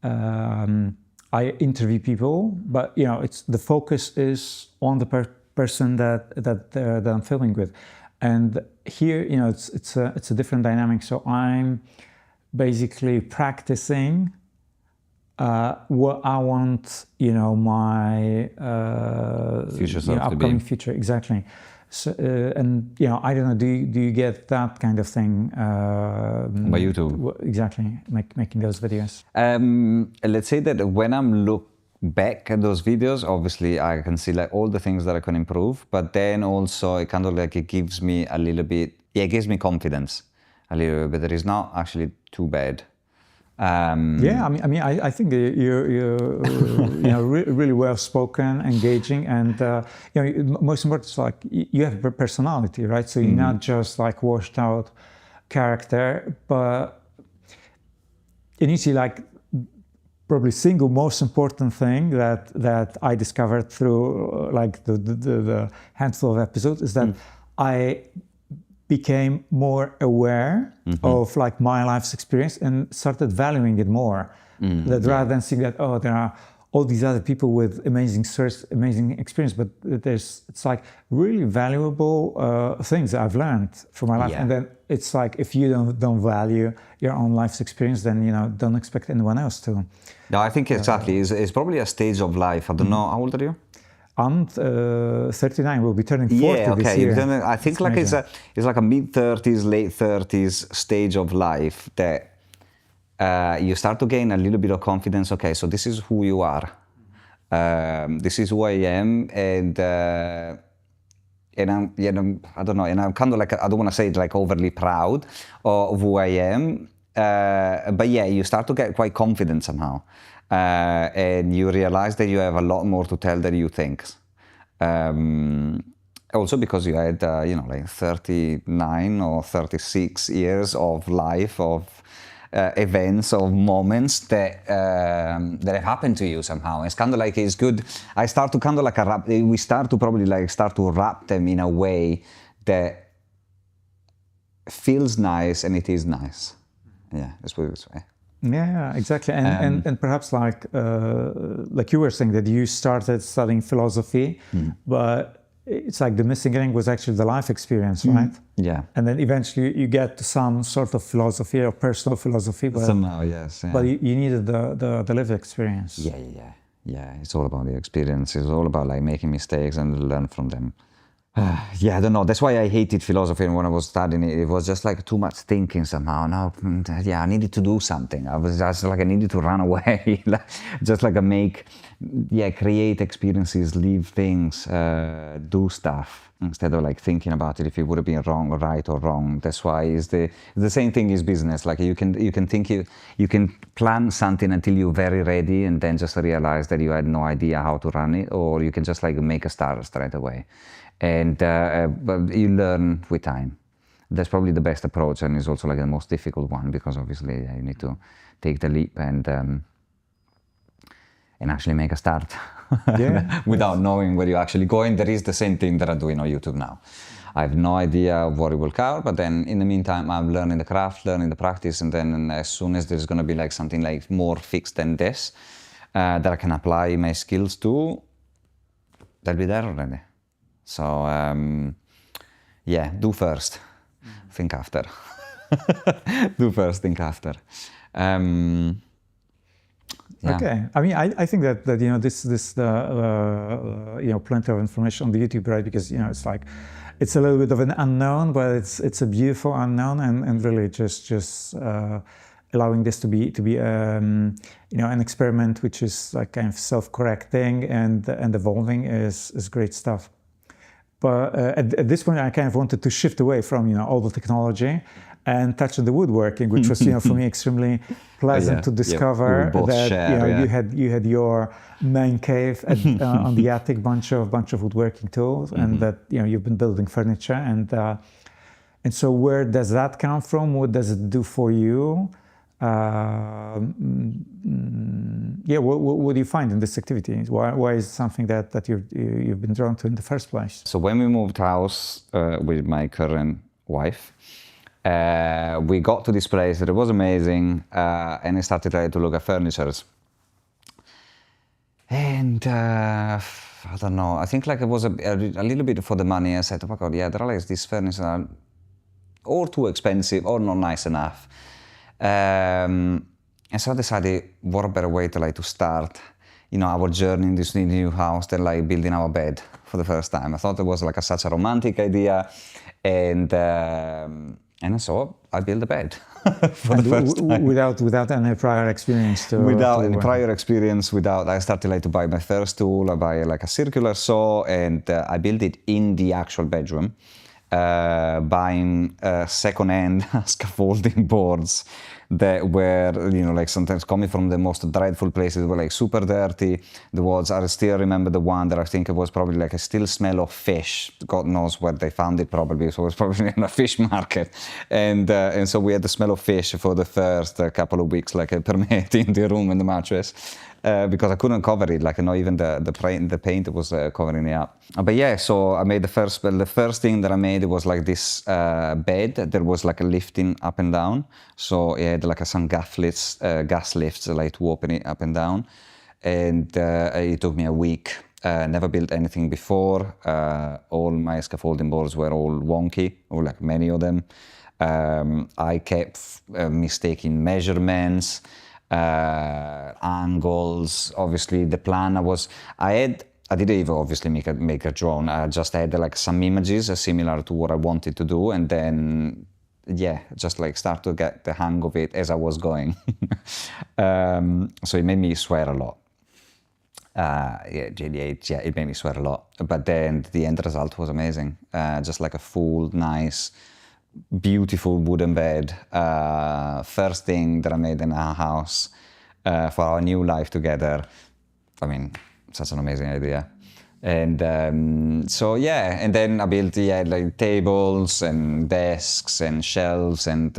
I interview people, but, you know, the focus is on the person that I'm filming with, and here, you know, it's a different dynamic. So I'm basically practicing. What I want, you know, my future self upcoming to be. future, exactly. So, and you know, I don't know. Do you get that kind of thing? By YouTube, exactly, making those videos. Let's say that when I'm look back at those videos, obviously I can see like all the things that I can improve, but then also it kind of like it gives me a little bit. Yeah, it gives me confidence a little bit. But it is not actually too bad. Yeah, I mean, I think you're you know, really well spoken, engaging, and you know, most important is like you have a personality, right? So you're not just like washed out character, but and you see, like, probably single most important thing that I discovered through like the handful of episodes is that I became more aware of like my life's experience and started valuing it more. That rather than seeing that, oh, there are all these other people with amazing stories, amazing experience, but it's like really valuable things I've learned from my life. And then it's like, if you don't value your own life's experience, then, you know, don't expect anyone else to. No, I think exactly. It's probably a stage of life. I don't know, how old are you? I'm 39. We'll be turning 40 this year. I think like it's like a mid-30s, late 30s stage of life that you start to gain a little bit of confidence. Okay, so this is who you are. This is who I am, and I'm, you know, I don't know, and I'm kind of like, I don't want to say it like overly proud of who I am, but yeah, you start to get quite confident somehow. And you realize that you have a lot more to tell than you think. Also because you had, you know, like 39 or 36 years of life, of events, of moments that have happened to you somehow. It's kind of like, it's good. I start to kind of like we start to probably like start to wrap them in a way that feels nice, and it is nice. Yeah, let's put it this way. Yeah, exactly. And perhaps like you were saying that you started studying philosophy, but it's like the missing link was actually the life experience, right? Yeah. And then eventually you get to some sort of philosophy or personal philosophy, but somehow, yes. Yeah. But you needed the lived experience. Yeah. It's all about the experience. It's all about like making mistakes and learn from them. Yeah, I don't know. That's why I hated philosophy when I was studying it. It was just like too much thinking somehow. No, yeah, I needed to do something. I was just like, I needed to run away. Just like create experiences, live things, do stuff, instead of like thinking about it if it would have been wrong or right or wrong. That's why it's the same thing is business. Like you can plan something until you're very ready and then just realize that you had no idea how to run it, or you can just like make a start straight away. And but you learn with time. That's probably the best approach, and it's also like the most difficult one, because obviously you need to take the leap and actually make a start without knowing where you're actually going. There is the same thing that I do on YouTube now. I have no idea what it will cover, but then in the meantime I'm learning the craft, learning the practice, and then as soon as there's going to be like something like more fixed than this that I can apply my skills to, they'll be there already. So, do first, think after. Do first, think after. Okay. I mean, I think that you know, this you know, plenty of information on the YouTube, right? Because, you know, it's like, it's a little bit of an unknown, but it's a beautiful unknown, and really just allowing this to be you know, an experiment which is like kind of self-correcting and evolving is great stuff. But at this point, I kind of wanted to shift away from, you know, all the technology and touch on the woodworking, which was, you know, for me extremely pleasant to discover that you had your man cave on the attic, bunch of woodworking tools, and that, you know, you've been building furniture, and so where does that come from? What does it do for you? What do you find in this activity? Why is it something that you've been drawn to in the first place? So when we moved house with my current wife, we got to this place that it was amazing, and I started to look at furniture. And I don't know, I think like it was a little bit for the money. I said, oh my God, yeah, there are like these furniture are or too expensive or not nice enough. And so I decided, what a better way to start, you know, our journey in this new house than like building our bed for the first time. I thought it was like such a romantic idea, and so I built a bed for the first time. Without any prior experience. I started to buy my first tool. I buy like a circular saw, and I built it in the actual bedroom. Buying second-hand scaffolding boards that were, you know, like sometimes coming from the most dreadful places, were like super dirty. The walls, I still remember the one that I think it was probably like a still smell of fish. God knows where they found it probably. So it was probably in a fish market. And so we had the smell of fish for the first couple of weeks, like permeating the room and the mattress. because I couldn't cover it. Like, not even the paint was covering it up. But yeah, so I made the first thing that I made was like this bed. There was like a lifting up and down. So it had like some gas lifts like to open it up and down. And it took me a week. Never built anything before. All my scaffolding boards were all wonky, or like many of them. I kept mistaking measurements, angles. Obviously, the plan I didn't even obviously make a drone. I just had like some images similar to what I wanted to do, and then just like start to get the hang of it as I was going. So it made me swear a lot. GD8, it made me sweat a lot. But then the end result was amazing. Just like a full, nice, beautiful wooden bed. First thing that I made in our house for our new life together. I mean, such an amazing idea. And so and then I built like tables and desks and shelves and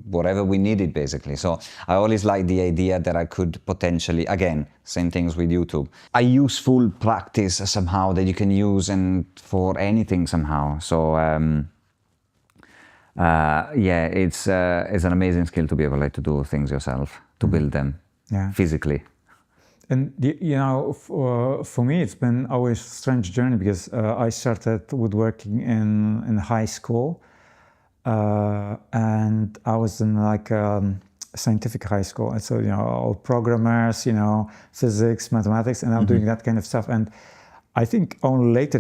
whatever we needed basically. So I always liked the idea that I could potentially, again, same things with YouTube, a useful practice somehow that you can use and for anything somehow. So it's an amazing skill to be able to do things yourself, to build them physically. And for me, it's been always a strange journey because I started woodworking in high school, and I was in like scientific high school. And so all programmers, physics, mathematics, and I'm doing that kind of stuff. And I think only later,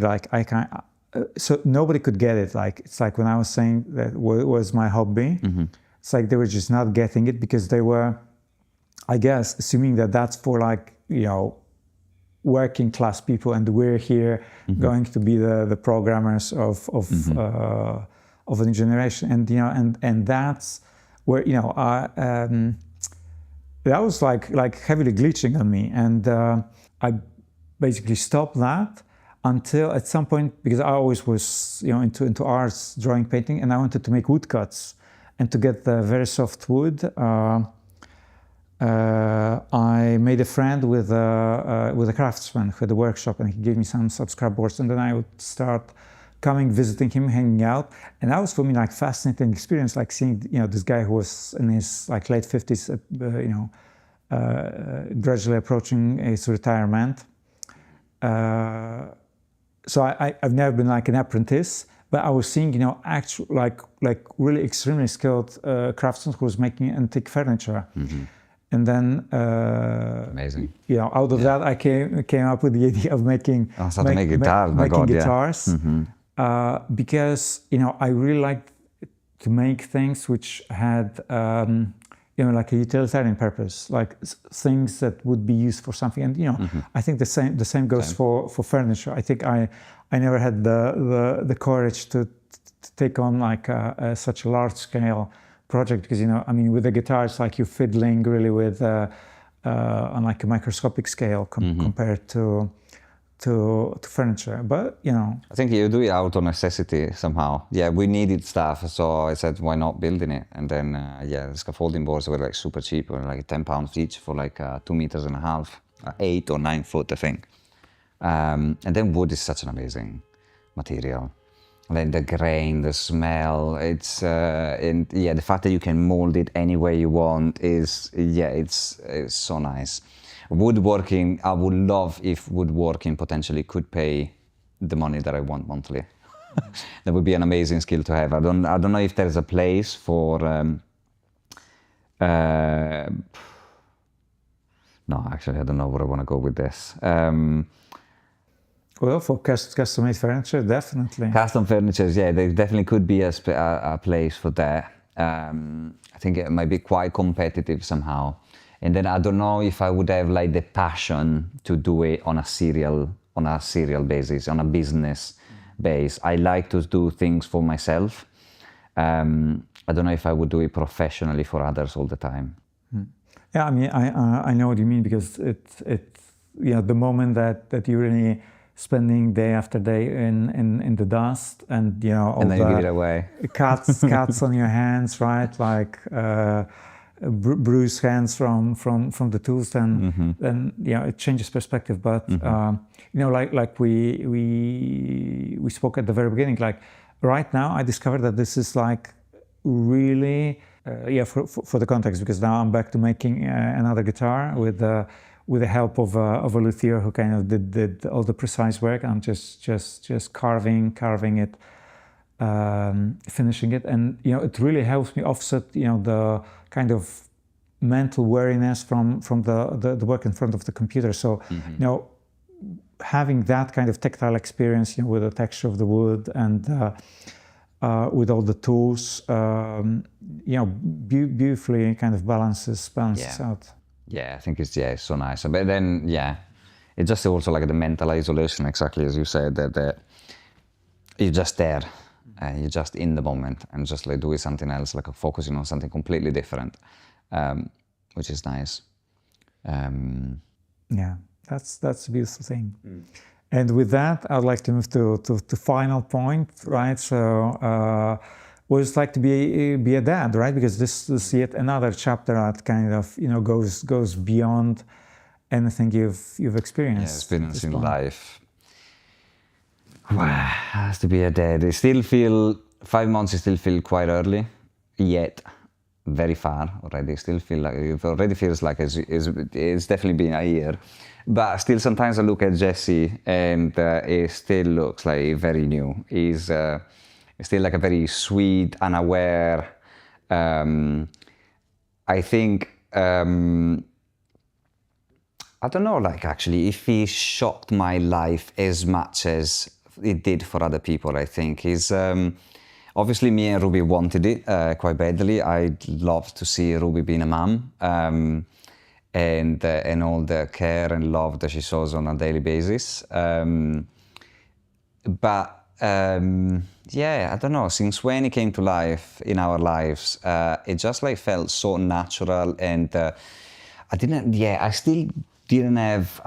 so nobody could get it. Like it's like when I was saying that was my hobby, it's like they were just not getting it because they were, I guess, assuming that that's for like, working class people, and we're here going to be the programmers of a new generation, and that's where that was like heavily glitching on me, and I basically stopped that until at some point, because I always was into arts, drawing, painting, and I wanted to make woodcuts and to get the very soft wood. I made a friend with a craftsman who had a workshop, and he gave me some scrap boards, and then I would start coming, visiting him, hanging out, and that was for me like fascinating experience, like seeing this guy who was in his like late 50s, gradually approaching his retirement. So I've never been like an apprentice, but I was seeing actual like really extremely skilled craftsmen who was making antique furniture. And then, amazing. Out of that, I came up with the idea of making guitars. Because I really like to make things which had like a utilitarian purpose, like things that would be used for something. And I think the same goes for furniture. I think I never had the courage to take on like such a large scale project, because with the guitar it's like you're fiddling really with on like a microscopic scale compared to furniture. But I think you do it out of necessity somehow. We needed stuff, so I said why not building it. And then the scaffolding boards were like super cheap, or like £10 each for like 2.5 meters, 8 or 9 foot I think. And then wood is such an amazing material. And then the grain, the smell, it's the fact that you can mold it any way you want is it's so nice. Woodworking, I would love if woodworking potentially could pay the money that I want monthly. That would be an amazing skill to have. I don't know if there's a place for no, actually I don't know where I want to go with this. Well, for custom-made furniture, definitely. Custom furniture, there definitely could be a place for that. I think it might be quite competitive somehow. And then I don't know if I would have like the passion to do it on a serial basis, on a business base. I like to do things for myself. I don't know if I would do it professionally for others all the time. Yeah, I mean, I know what you mean, because it's the moment that you really spending day after day in the dust, and all and then the you give it away. cuts on your hands, right? Like bruised hands from the tools, then it changes perspective. But like we spoke at the very beginning, like right now I discovered that this is like really for the context, because now I'm back to making another guitar with the help of a luthier who kind of did all the precise work. I'm just carving it, finishing it, and it really helps me offset the kind of mental weariness from the work in front of the computer. So having that kind of tactile experience, with the texture of the wood and with all the tools, beautifully kind of balances out. Yeah, I think it's so nice. But then it's just also like the mental isolation, exactly as you said, that you're just there, you're just in the moment and just like doing something else, like focusing on something completely different, which is nice. That's a beautiful thing. And with that, I'd like to move to final point, right? So what it's like to be a dad, right? Because this is yet another chapter that kind of goes beyond anything you've experienced. Experience in life. Wow, has to be a dad. I still feel 5 months. Still feel quite early, yet very far already. Still feel like it already feels like it's definitely been a year. But still, sometimes I look at Jesse and it still looks like very new. He's still like a very sweet, unaware. I think, I don't know, like actually, if he shocked my life as much as it did for other people, I think. He's, obviously, me and Ruby wanted it quite badly. I'd love to see Ruby being a mom. And all the care and love that she shows on a daily basis. But I don't know, since when it came to life in our lives, it just like felt so natural, and I still didn't have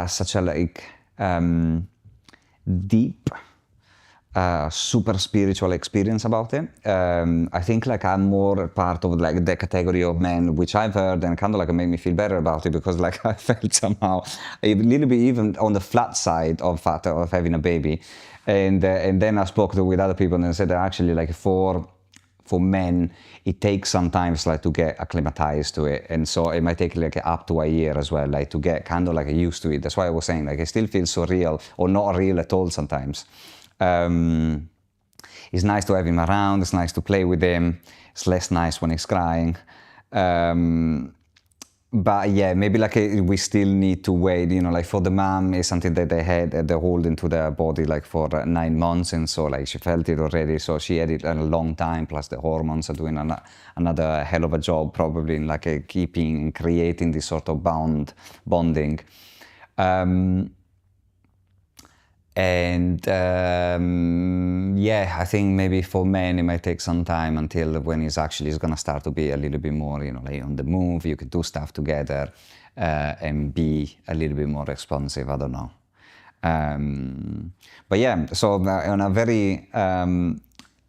such a like deep, super spiritual experience about it. I think like I'm more part of like the category of men, which I've heard and kind of like made me feel better about it, because like I felt somehow a little bit even on the flat side of having a baby. And then I spoke with other people and they said that actually like for men, it takes sometimes like to get acclimatized to it. And so it might take like up to a year as well, like to get kind of like used to it. That's why I was saying like it still feels so real, or not real at all sometimes. It's nice to have him around, it's nice to play with him, it's less nice when he's crying. But yeah, maybe like we still need to wait, like for the mom, it's something that they hold into their body like for 9 months, and so like she felt it already, so she had it a long time, plus the hormones are doing another hell of a job probably in like keeping and creating this sort of bonding. And I think maybe for men it might take some time until when he's gonna start to be a little bit more, like on the move. You could do stuff together and be a little bit more responsive. I don't know. But yeah, so on a very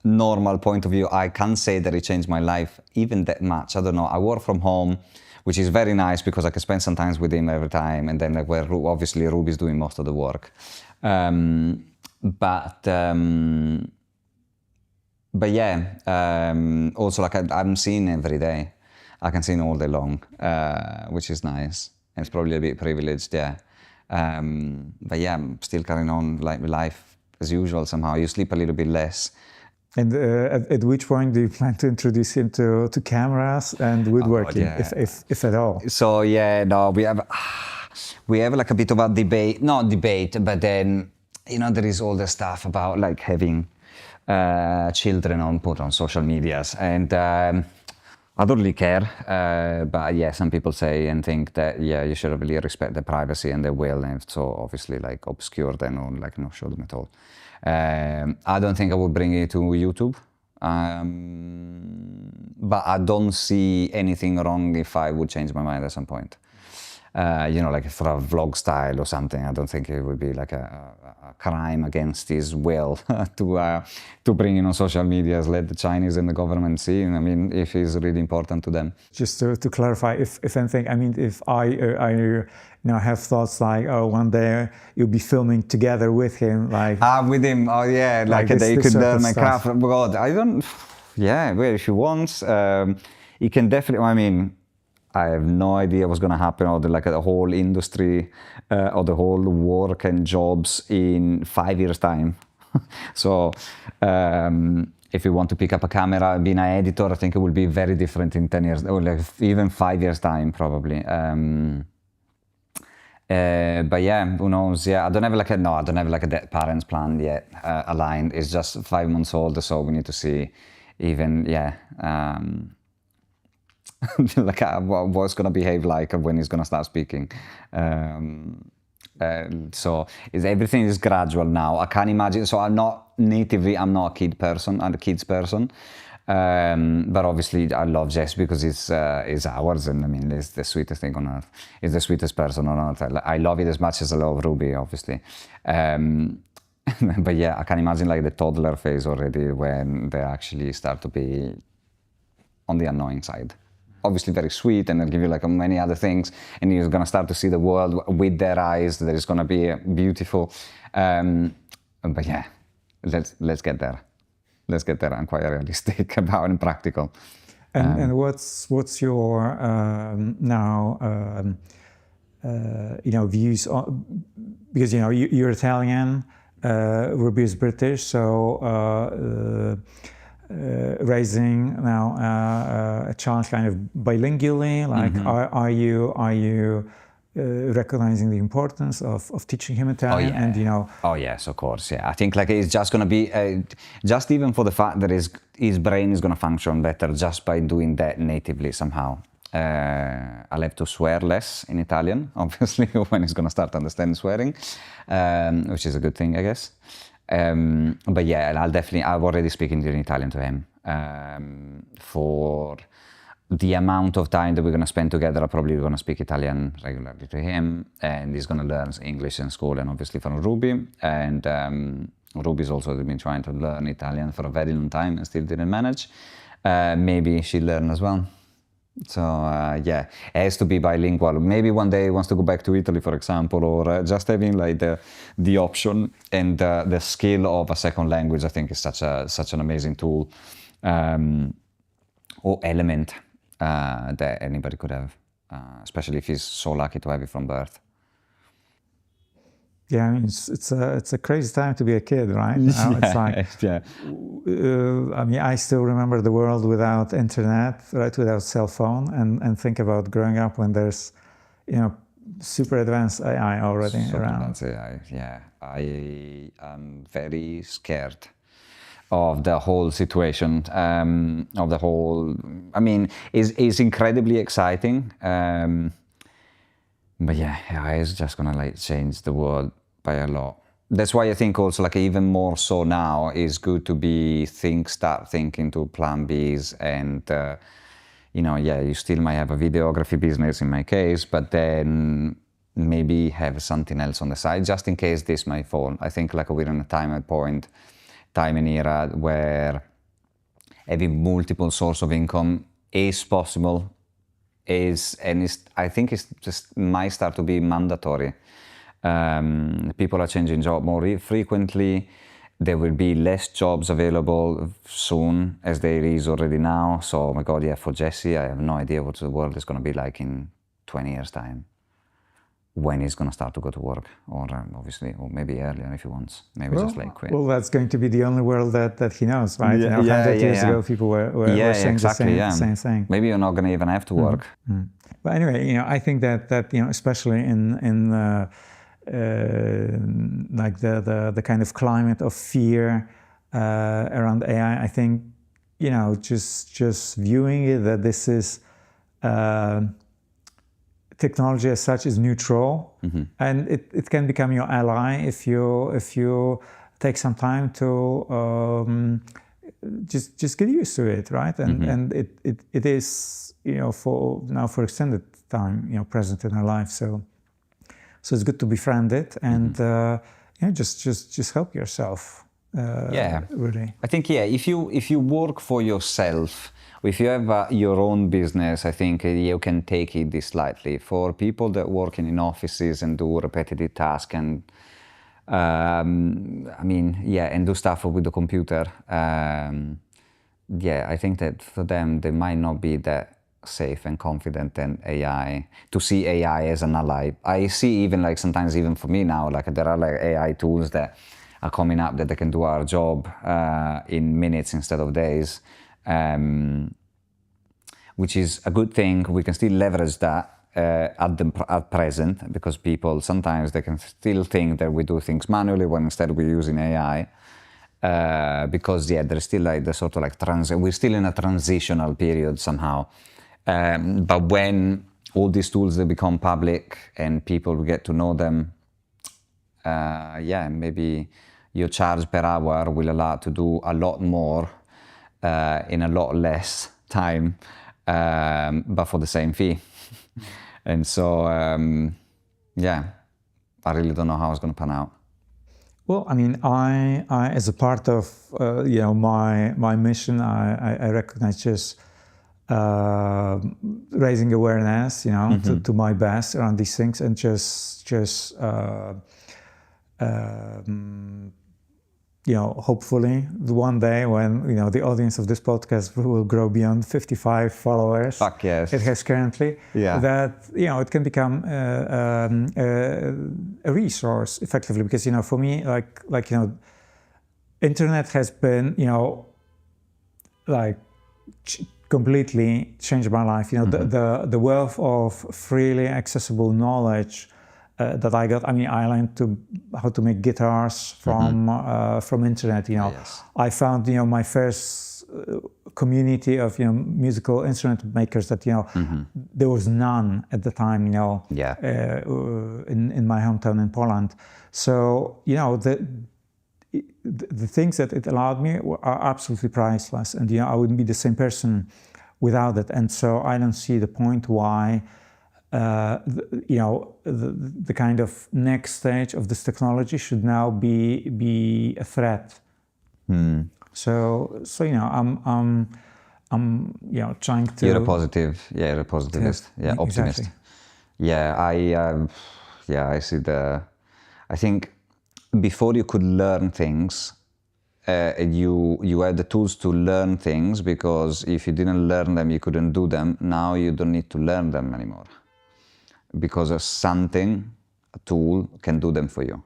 normal point of view, I can't say that it changed my life even that much. I don't know. I work from home, which is very nice because I can spend some time with him every time, and then like where obviously Ruby's doing most of the work. Also like I'm seeing every day. I can see him all day long, which is nice. And it's probably a bit privileged, I'm still carrying on like life as usual somehow. You sleep a little bit less. And at which point do you plan to introduce him to cameras and woodworking, if at all? So we have like a bit of a debate, not debate, but then, there is all the stuff about like having children put on social medias, and I don't really care, but some people say and think that, you should really respect their privacy, and they will, and so obviously like obscure them or like not show them at all. I don't think I would bring it to YouTube, but I don't see anything wrong if I would change my mind at some point. like for a vlog style or something. I don't think it would be like a crime against his will to bring on social media, let the Chinese and the government see. I mean, if it's really important to them. Just to clarify, if anything, I mean, if I have thoughts like, oh, one day you'll be filming together with him, like with him. Oh yeah, like they could learn my craft. God, I don't. Yeah, well, if he wants, he can definitely. I mean, I have no idea what's going to happen, or the whole industry, or the whole work and jobs in 5 years' time. So, if you want to pick up a camera, being an editor, I think it will be very different in 10 years, or like even 5 years' time, probably. But yeah, who knows? Yeah, I don't have like a parents plan yet aligned. It's just 5 months old, so we need to see. Even like what's gonna behave like when he's gonna start speaking. So everything is gradual now. I can't imagine. So I'm not a kids person. But obviously I love Jess because it's ours, and I mean it's the sweetest thing on earth. It's the sweetest person on earth. I love it as much as I love Ruby, obviously. But yeah, I can imagine like the toddler phase already when they actually start to be on the annoying side. Obviously very sweet, and they'll give you like many other things, and you're gonna start to see the world with their eyes. That is gonna be beautiful. But yeah, let's get there. Let's get there. I'm quite realistic about and practical. And what's your views on, because you're Italian, Ruby is British, so raising now a child kind of bilingually, like are you recognizing the importance of teaching him Italian? Oh, yeah. And Oh yes, of course. Yeah, I think like it's just gonna be just even for the fact that his brain is gonna function better just by doing that natively somehow. I'll have to swear less in Italian, obviously, when he's gonna start understanding swearing, which is a good thing, I guess. But yeah, I've already speaking in Italian to him. For the amount of time that we're gonna spend together, I'm probably gonna speak Italian regularly to him, and he's gonna learn English in school, and obviously from Ruby. And Ruby's also been trying to learn Italian for a very long time and still didn't manage. Maybe she'll learn as well. So yeah, it has to be bilingual. Maybe one day he wants to go back to Italy, for example, or just having like the option and the skill of a second language. I think is such an amazing tool or element that anybody could have, especially if he's so lucky to have it from birth. Yeah, I mean, it's a crazy time to be a kid, right? Now it's like, yeah. I mean, I still remember the world without internet, right? Without cell phone, and think about growing up when there's, super advanced AI already around. Advanced AI, yeah. I am very scared of the whole situation, of the whole. I mean, it's incredibly exciting. But yeah, AI is just gonna like change the world by a lot. That's why I think also like even more so now is good to start thinking to plan Bs, and you still might have a videography business in my case, but then maybe have something else on the side just in case this might fall. I think like we're in a time and era where having multiple sources of income is possible. I think it's just might start to be mandatory. People are changing job more frequently. There will be less jobs available soon, as there is already now. So, oh my God, yeah, for Jesse, I have no idea what the world is going to be like in 20 years' time. When he's going to start to go to work, or obviously, or maybe earlier if he wants. Maybe just like quit. Well, that's going to be the only world that he knows, right? Yeah, 100 years ago, people were saying exactly, the same thing. Maybe you're not going to even have to work. Mm-hmm. But anyway, I think that especially in like the kind of climate of fear around AI, I think just viewing it that this is. Technology as such is neutral, and it can become your ally if you take some time to just get used to it, right? And it is, for extended time, present in our life. So it's good to befriend it and just help yourself. Really. I think if you work for yourself, if you have your own business, I think you can take it this lightly. For people that work in offices and do repetitive tasks and and do stuff with the computer, I think that for them they might not be that safe and confident in AI, to see AI as an ally. I see even sometimes even for me now, there are AI tools that are coming up that they can do our job in minutes instead of days, which is a good thing. We can still leverage that at present, because people sometimes they can still think that we do things manually when instead we're using AI, because there's still the sort of we're still in a transitional period somehow. But when all these tools they become public and people get to know them, maybe your charge per hour will allow to do a lot more in a lot less time, but for the same fee. And so, I really don't know how it's going to pan out. Well, I as a part of my mission, I recognize just raising awareness, to my best around these things, and just hopefully one day when the audience of this podcast will grow beyond 55 followers. Fuck yes. It has currently. Yeah. That it can become a resource effectively, because for me internet has been completely changed my life. The wealth of freely accessible knowledge that I got. I learned how to make guitars from internet. Yes. I found my first community of musical instrument makers that there was none at the time. In my hometown in Poland. So the things that it allowed me are absolutely priceless, and I wouldn't be the same person without it. And so I don't see the point why the kind of next stage of this technology should now be a threat. So I'm trying to. You're a positivist. Yeah, optimist. Exactly. I see I think before you could learn things, you had the tools to learn things, because if you didn't learn them, you couldn't do them. Now you don't need to learn them anymore, because a tool can do them for you.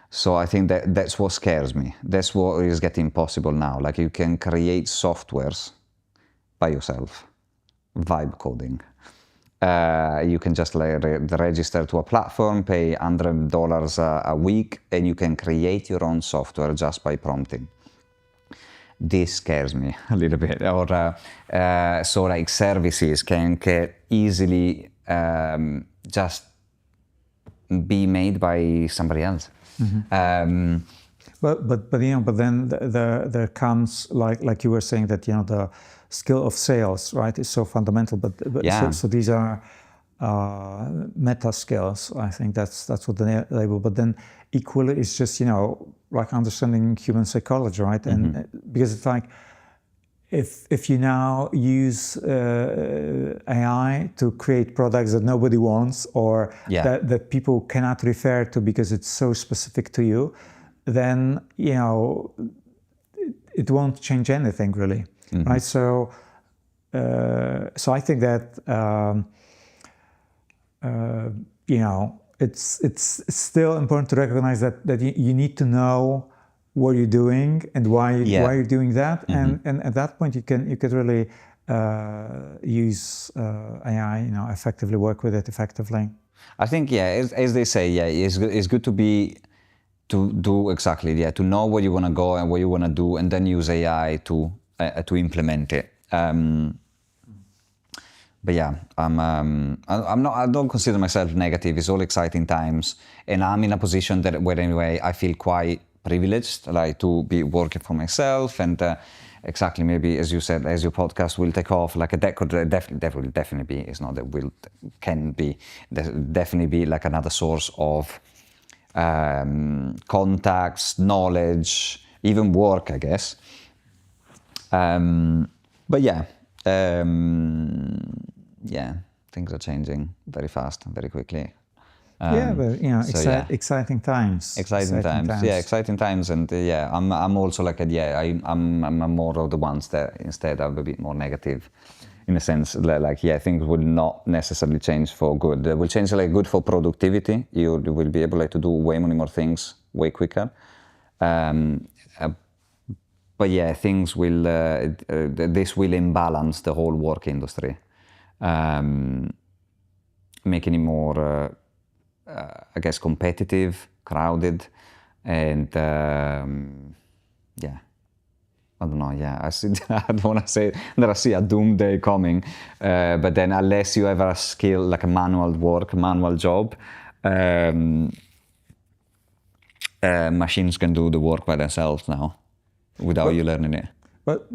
So I think that's what scares me. That's what is getting possible now. You can create softwares by yourself, vibe coding. You can just register to a platform, pay $100 a week, and you can create your own software just by prompting. This scares me a little bit. Or services can easily just be made by somebody else. But then there comes like you were saying that the skill of sales, right, is so fundamental. But so these are meta skills. I think that's what they label. But then equally, it's just understanding human psychology, right? And because it's if you now use AI to create products that nobody wants, or that people cannot refer to because it's so specific to you, then it won't change anything really, right? So I think that it's still important to recognize that you need to know what you're doing and why you're doing that, and at that point you can really use AI, effectively, work with it effectively. I think as they say, it's good to do exactly, to know where you want to go and what you want to do, and then use AI to implement it. But I don't consider myself negative. It's all exciting times, and I'm in a position where anyway I feel quite privileged, like to be working for myself, and exactly, maybe as you said, as your podcast will take off, like that could definitely be, it's not that will, can be, definitely be like another source of contacts, knowledge, even work, I guess. But yeah, things are changing very fast, very quickly. But exciting times. Exciting times, and I'm also like I'm more of the ones that instead are a bit more negative, in a sense like things will not necessarily change for good. They will change like good for productivity. You will be able to do way many more things way quicker. But things will this will imbalance the whole work industry, making it more. I guess competitive, crowded, and I don't know. I don't want to say that I see a doomsday coming, but then unless you have a skill like a manual job, machines can do the work by themselves now, without you learning it. But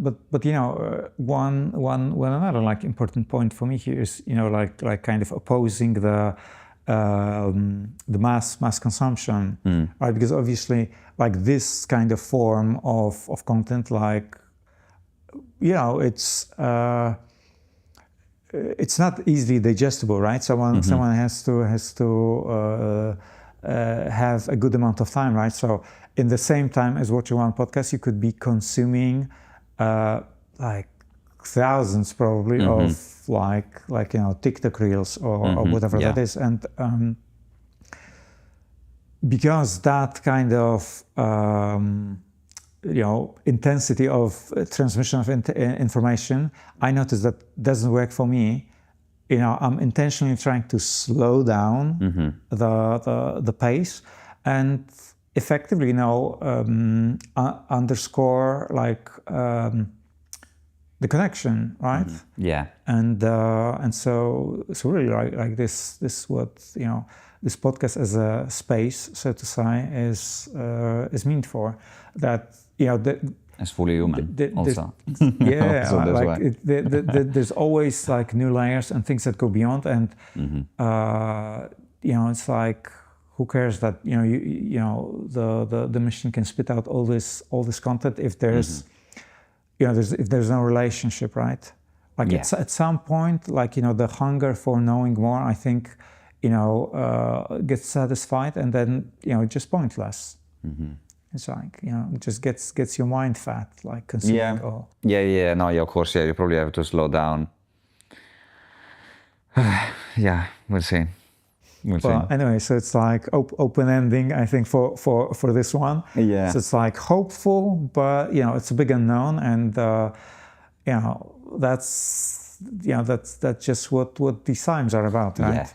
one another like important point for me here is like kind of opposing the mass consumption, right? Because obviously, like this kind of form of content, like it's not easily digestible, right? Someone has to have a good amount of time, right? So in the same time as watching one podcast, you could be consuming like thousands probably of like TikTok reels or whatever that is, and because that kind of intensity of transmission of information, I noticed that doesn't work for me. I'm intentionally trying to slow down the pace and effectively underscore like the connection, right? And so really like this what this podcast as a space, so to say, is meant for. That it's fully human also. There's always like new layers and things that go beyond, and it's like, who cares that the machine can spit out all this content if there's if there's no relationship, right? Like at some point, like the hunger for knowing more, I think gets satisfied, and then it's just pointless. It's like it just gets your mind fat, like consuming all. Of course, you probably have to slow down. We'll see. Well, anyway, so it's like open ending, I think, for this one. So it's like hopeful, but it's a big unknown, and that's just what these times are about, right?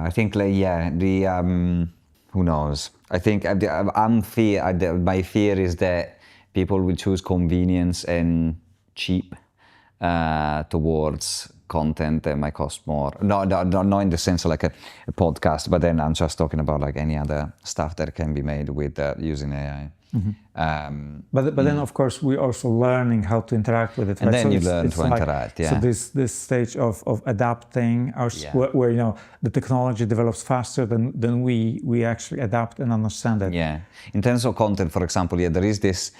I think who knows? I think my fear is that people will choose convenience and cheap towards content that might cost more. No, not in the sense of like a podcast, but then I'm just talking about like any other stuff that can be made with using AI. But then of course we're also learning how to interact with it. And right? then you learn to interact. So this stage of adapting, where the technology develops faster than we actually adapt and understand it. In terms of content, for example, there is this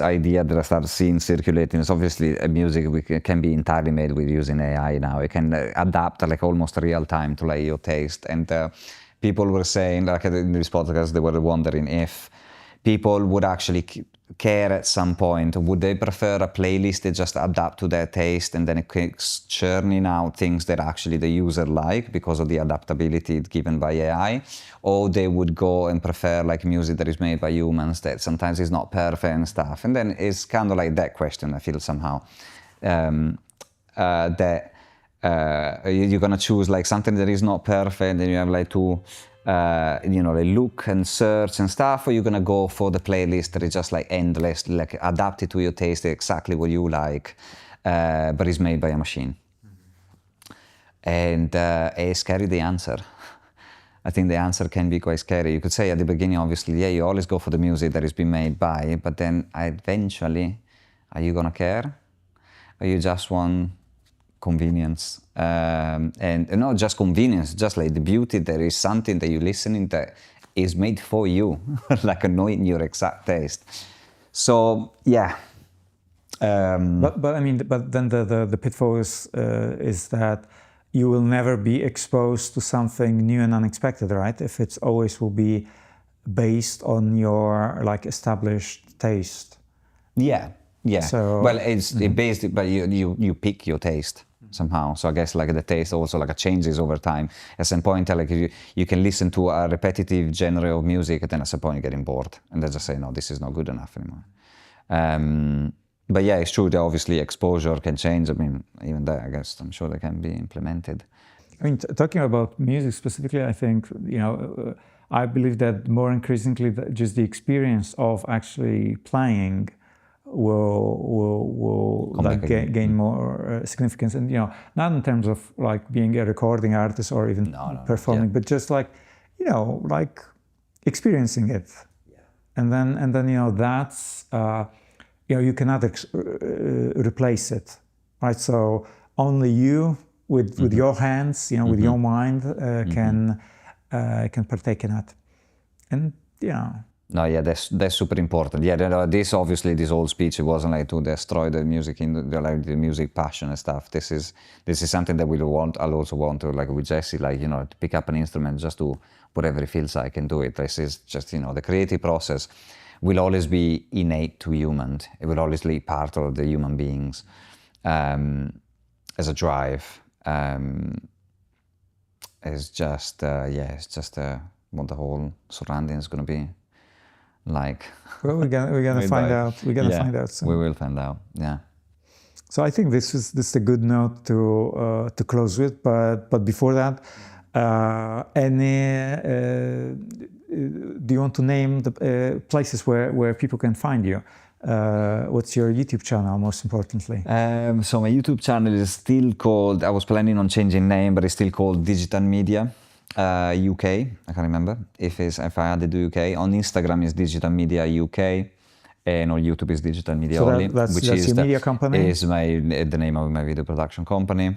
idea that I started seeing circulating. It's obviously music can be entirely made with using AI now. It can adapt like almost real time to like your taste. And people were saying, like in this podcast, they were wondering if people would actually care at some point. Would they prefer a playlist that just adapt to their taste and then it keeps churning out things that actually the user like because of the adaptability given by AI? Or they would go and prefer like music that is made by humans that sometimes is not perfect and stuff. And then it's kind of like that question, I feel somehow, that you're gonna choose like something that is not perfect, and you have like to like look and search and stuff, or you're gonna go for the playlist that is just like endless, like adapted to your taste, exactly what you like, but is made by a machine. And it's scary, the answer. I think the answer can be quite scary. You could say at the beginning, obviously, yeah, you always go for the music that is being made by, but then eventually, are you gonna care? Or you just want convenience? And not just convenience, just like the beauty, there is something that you're listening that is made for you, like knowing your exact taste. So, yeah. But I mean, but then the pitfall is that you will never be exposed to something new and unexpected, right? If it's always will be based on your like established taste. Yeah. So, well, it's based, but you pick your taste somehow. So I guess like the taste also like changes over time. At some point, like you can listen to a repetitive genre of music, and then at some point you're getting bored, and then just say, no, this is not good enough anymore. But yeah, it's true that obviously exposure can change. I mean, even that, I guess, I'm sure they can be implemented. I mean, talking about music specifically, I think, I believe that more increasingly just the experience of actually playing will like gain more significance, and not in terms of like being a recording artist or even performing, but just like like experiencing it, and then that's you cannot replace it, right? So only you with your hands, with your mind can partake in it, and No, yeah, that's super important. Yeah, this whole speech, it wasn't like to destroy the music the music passion and stuff. This is something that I'll also want to, like with Jesse, like to pick up an instrument, just do whatever it feels like and do it. This is just the creative process will always be innate to humans. It will always be part of the human beings as a drive. It's just what the whole surrounding is going to be like. Well, we're gonna find out. We're gonna find out soon. We will find out. Yeah. So I think this is a good note to close with. But before that, do you want to name the places where people can find you? What's your YouTube channel, most importantly? So my YouTube channel is still called, I was planning on changing name, but it's still called Digital Media UK. I can't remember if I added the UK. On Instagram is Digital Media UK, and on YouTube is Digital Media so only, that's your media company? Is the name of my video production company.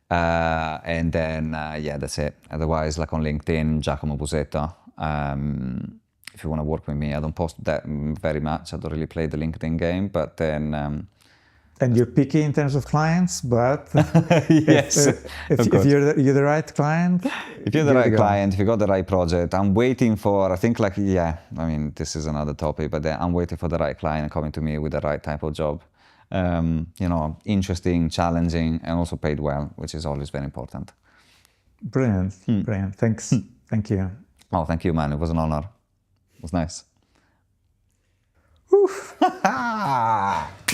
And then that's it. Otherwise, like on LinkedIn, Giacomo Busetta. If you want to work with me, I don't post that very much. I don't really play the LinkedIn game, but then. And you're picky in terms of clients, but yes, if you're the right client, if you're the right client, if you got the right project, I'm waiting for. I think I mean, this is another topic, but I'm waiting for the right client coming to me with the right type of job. Interesting, challenging, and also paid well, which is always very important. Brilliant. Thanks. Thank you. Oh, thank you, man. It was an honor. It was nice.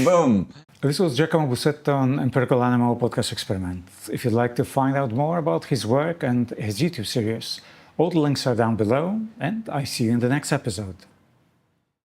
Boom. This was Giacomo Busetta on Empirical Animal Podcast Experiment. If you'd like to find out more about his work and his YouTube series, all the links are down below, and I see you in the next episode.